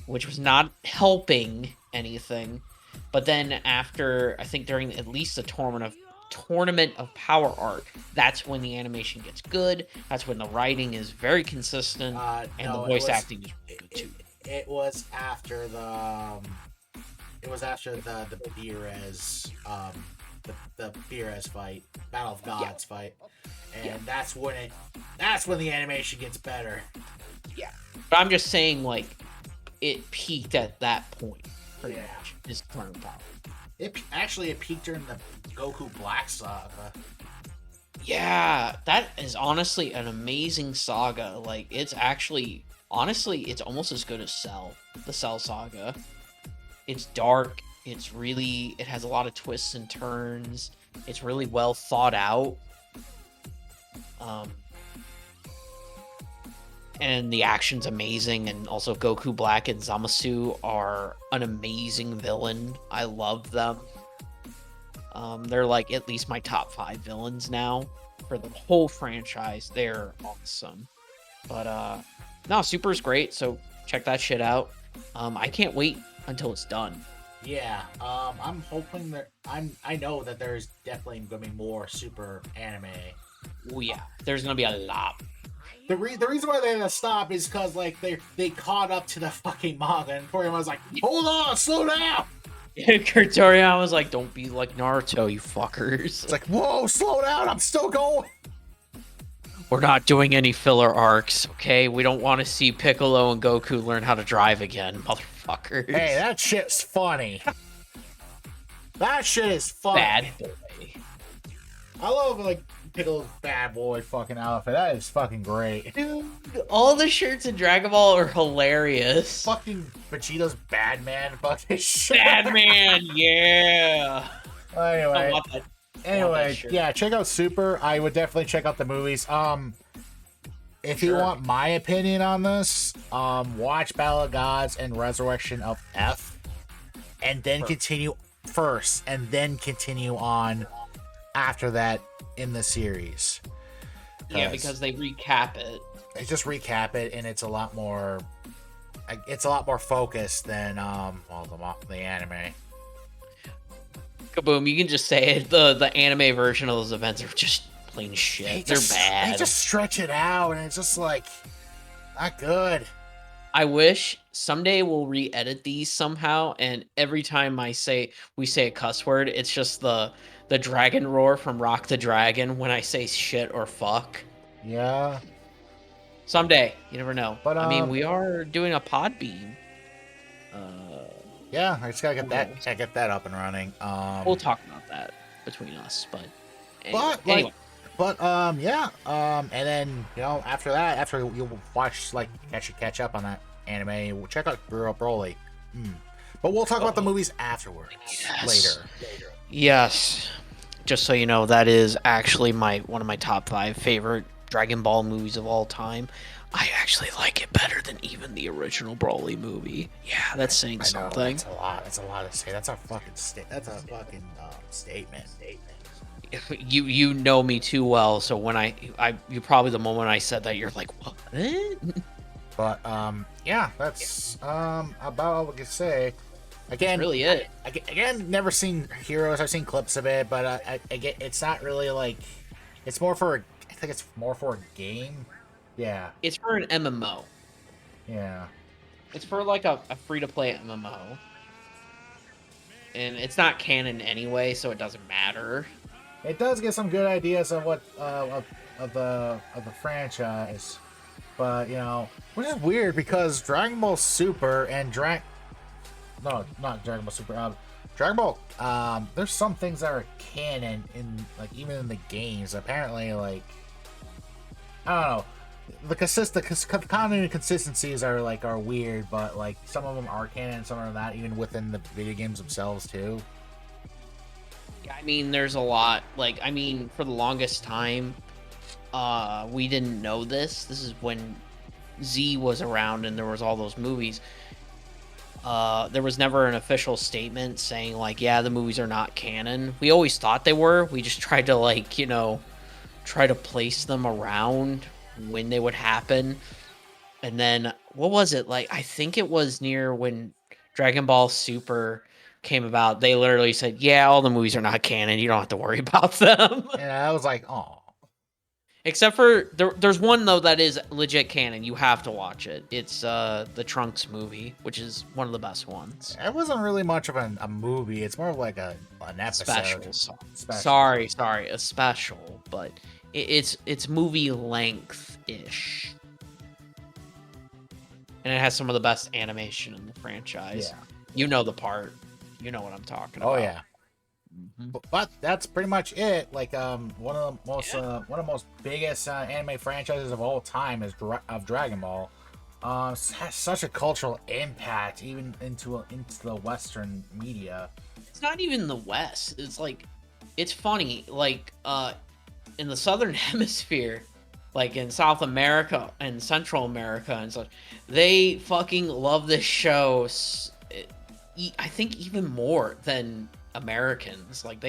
which was not helping anything. But then after, I think during at least the tournament of power arc, that's when the animation gets good. That's when the writing is very consistent, and the voice acting is good too. It was after the Beerez the Beerez fight, Battle of Gods fight, and that's when the animation gets better. Yeah, but I'm just saying, like, it peaked at that point. Pretty much, his tournament power. It peaked during the Goku Black Saga. Yeah, that is honestly an amazing saga. Like, it's actually, honestly, it's almost as good as Cell, the Cell Saga. It's dark. It has a lot of twists and turns. It's really well thought out. And the action's amazing, and also Goku Black and Zamasu are an amazing villain. I love them. They're like at least my top 5 villains now for the whole franchise. They're awesome. But no, Super's great, so check that shit out. I can't wait until it's done. Yeah, I'm hoping that I know that there's definitely gonna be more Super anime. Oh yeah, there's gonna be a lot. The reason why they had to stop is because like they caught up to the fucking manga, and Toriyama was like, "Hold on, slow down." Toriyama was like, "Don't be like Naruto, you fuckers." It's like, "Whoa, slow down! I'm still going." We're not doing any filler arcs, okay? We don't want to see Piccolo and Goku learn how to drive again, motherfuckers. Hey, that shit's funny. That shit is funny. Bad boy. I love like Piccolo's bad boy fucking outfit. That is fucking great. Dude, all the shirts in Dragon Ball are hilarious. Fucking Vegeta's bad man fucking shit. Bad man, yeah. Anyway, yeah, check out Super. I would definitely check out the movies. If you want my opinion on this, watch Battle of Gods and Resurrection of F, and then continue first, and then continue on after that in the series. Yeah, because they recap it. They just recap it, and it's a lot more focused than the anime. Kaboom, you can just say it. The anime version of those events are just plain shit. They're bad. They just stretch it out, and it's just like not good. I wish someday we'll re-edit these somehow, and every time we say a cuss word, it's just the dragon roar from Rock the Dragon when I say shit or fuck. Yeah. Someday, you never know. But I mean, we are doing a Podbean. Yeah, I just gotta get that up and running. We'll talk about that between us, but anyway. And then after you watch catch up on that anime, we'll check out Broly. But we'll talk about the movies afterwards. Later. Yes. Just so you know, that is actually one of my top 5 favorite Dragon Ball movies of all time. I actually like it better than even the original Broly movie. Yeah, that's saying something. That's a lot. That's a lot to say. That's a fucking statement. You know me too well, so when you probably the moment I said that, you're like, what? But yeah, that's about all we can say. That's Again, really it. again, never seen Heroes. I've seen clips of it, but again, it's not really like. It's more for. I think it's more for a game. Yeah, It's for an MMO. yeah. It's for like a free to play MMO, and it's not canon anyway, so it doesn't matter. It does get some good ideas of what of the franchise, but which is weird because Dragon Ball Super and no, not Dragon Ball Super. Dragon Ball. There's some things that are canon in like even in the games. Apparently, like I don't know. The continuity consistencies are weird, but like some of them are canon, some are not, even within the video games themselves too. Yeah, I mean, there's a lot. Like, I mean, for the longest time, we didn't know this. This is when Z was around and there was all those movies. There was never an official statement saying like, yeah, the movies are not canon. We always thought they were. We just tried to like, try to place them around when they would happen. And then what was it? Like, I think it was near when Dragon Ball Super came about. They literally said, yeah, all the movies are not canon. You don't have to worry about them. And I was like, oh. Except for there's one though that is legit canon. You have to watch it. It's the Trunks movie, which is one of the best ones. It wasn't really much of a movie. It's more of like an episode. Special. Special. Sorry, a special, but it's movie length ish, and it has some of the best animation in the franchise. Yeah. You know the part. You know what I'm talking about. Oh yeah. But that's pretty much it. Like one of the most biggest anime franchises of all time is of Dragon Ball. Has such a cultural impact even into the Western media. It's not even the West. It's like, it's funny. Like in the Southern Hemisphere, like in South America and Central America and such, they fucking love this show. I think even more than Americans. Like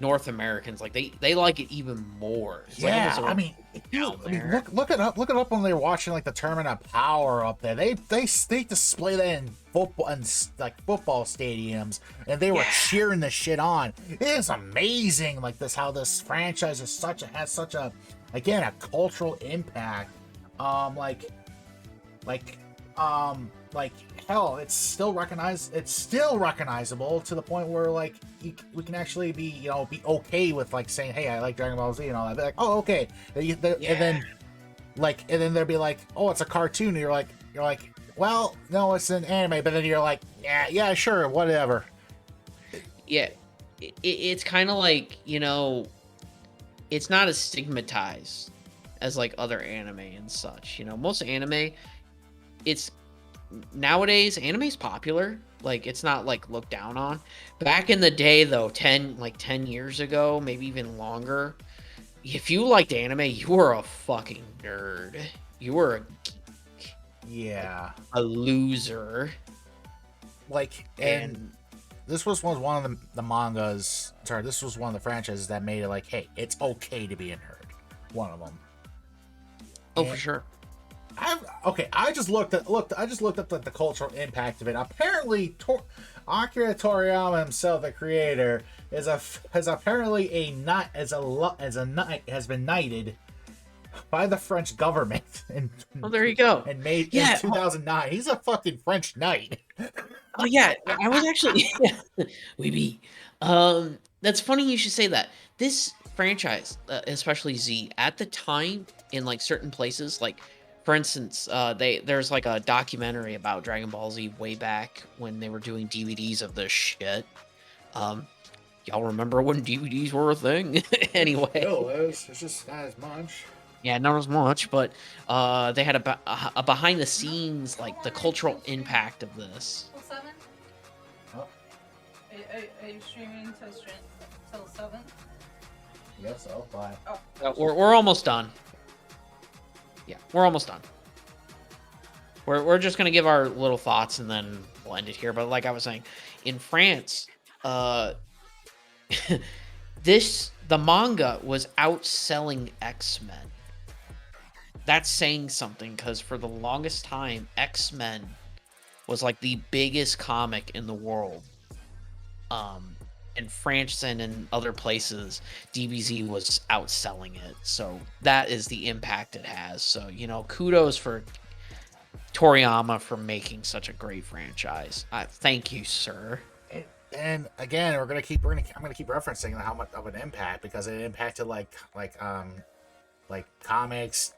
North Americans, like they like it even more. It's Yeah, like I mean, look it up when they're watching like the Tournament of Power up there. They display that in football and like football stadiums, and they were cheering the shit on. It is amazing, like how this franchise has such a again a cultural impact. Like hell, it's still recognizable to the point where like we can actually be okay with like saying, hey, I like Dragon Ball Z and all that. They're like, oh, okay. And then they'll be like, oh, it's a cartoon. And you're like, well, no, it's an anime. But then you're like, yeah, sure, whatever. Yeah, it's kind of like, it's not as stigmatized as like other anime and such. Most anime, it's nowadays anime's popular. Like, it's not like looked down on. Back in the day though, 10 years ago, maybe even longer, if you liked anime, you were a fucking nerd. You were a geek. Yeah. A loser. Like, and this was one of the mangas. Sorry, this was one of the franchises that made it like, hey, it's okay to be a nerd. One of them. Oh, for sure. I just looked at the cultural impact of it. Apparently, Akira Toriyama himself, the creator, has apparently been knighted by the French government. Oh, there you go. And made in 2009. He's a fucking French knight. Oh yeah, I was actually we be. That's funny you should say that. This franchise, especially Z, at the time in like certain places, like. For instance, there's like a documentary about Dragon Ball Z way back when they were doing DVDs of this shit. Y'all remember when DVDs were a thing? Anyway. It's just not as much. Yeah, not as much, but they had a behind the scenes, like the cultural impact of this. Till 7? Huh? Are you streaming till 7? Yes, so. Bye. Oh. We're almost done. Yeah, we're almost done. We're just gonna give our little thoughts and then we'll end it here. But like I was saying, in France, the manga was outselling X-Men. That's saying something, because for the longest time, X-Men was like the biggest comic in the world. In France and in other places, DBZ was outselling it. So that is the impact it has. So, kudos for Toriyama for making such a great franchise. Thank you, sir. And again, I'm gonna keep referencing how much of an impact, because it impacted like comics,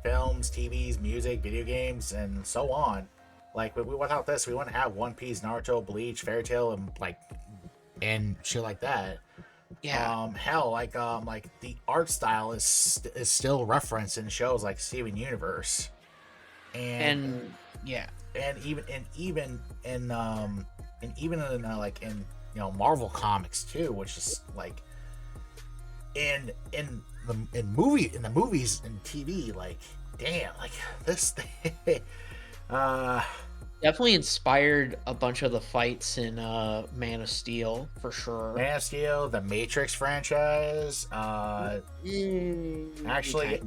films, TVs, music, video games, and so on. Like, without this, we wouldn't have One Piece, Naruto, Bleach, Fairy Tail, and shit like that. Yeah. Hell, like the art style is still referenced in shows like Steven Universe, and yeah, and even in Marvel comics too, which is like in the movies and TV, like, damn, like this thing. Definitely inspired a bunch of the fights in Man of Steel, for sure. Man of Steel, the Matrix franchise. Actually,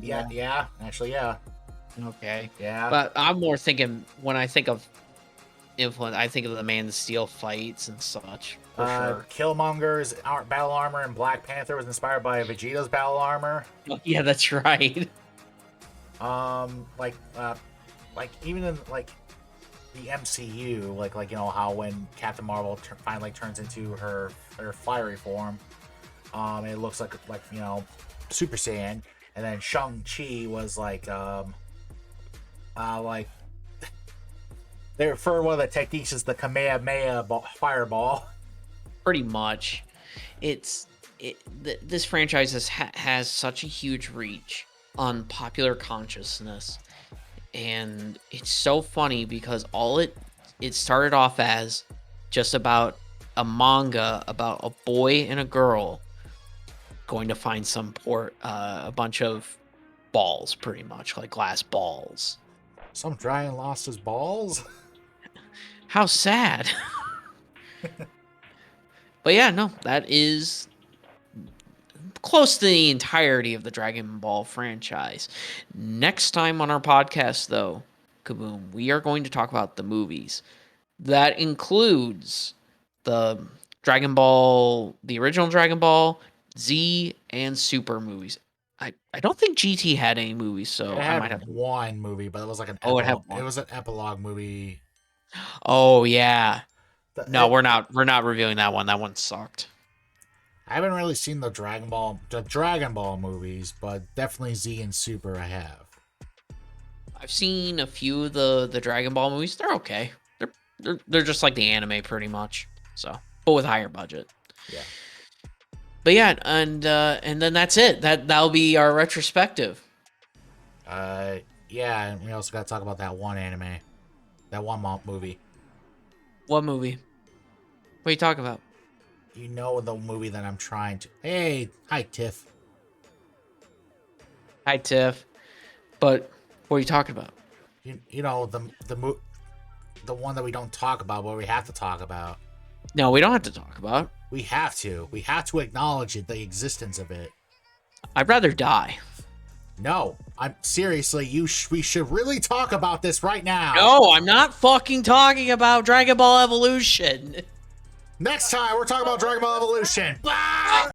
yeah. Okay. Yeah. But I'm more thinking, when I think of influence, I think of the Man of Steel fights and such, for sure. Killmonger's battle armor in Black Panther was inspired by Vegeta's battle armor. Oh, yeah, that's right. Even in the MCU, how when Captain Marvel finally turns into her fiery form, it looks like Super Saiyan, and then Shang-Chi was they refer one of the techniques as the Kamehameha fireball. Pretty much. This franchise has such a huge reach on popular consciousness. And it's so funny because it started off as just about a manga about a boy and a girl going to find a bunch of balls, pretty much, like glass balls. Some giant lost his balls? How sad. But yeah, no, that is close to the entirety of the Dragon Ball franchise. Next time on our podcast, though, Kaboom, we are going to talk about the movies. That includes the Dragon Ball, the original Dragon Ball, Z, and Super movies. I don't think GT had any movies, so I might have one movie, but it was like an it was an epilogue movie. Oh yeah. We're not reviewing that one. That one sucked. I haven't really seen the Dragon Ball movies, but definitely Z and Super I have. I've seen a few of the Dragon Ball movies. They're okay. They're just like the anime, pretty much. So, but with higher budget. Yeah. But yeah, and then that's it. That'll be our retrospective. Yeah, and we also got to talk about that one anime, that one movie. What movie? What are you talking about? You know the movie that I'm trying to. Hey, hi Tiff. Hi Tiff. But what are you talking about? You know the one that we don't talk about, but we have to talk about. No, we don't have to talk about. We have to. We have to acknowledge the existence of it. I'd rather die. No, I'm seriously. We should really talk about this right now. No, I'm not fucking talking about Dragon Ball Evolution. Next time, we're talking about Dragon Ball Evolution. Bye!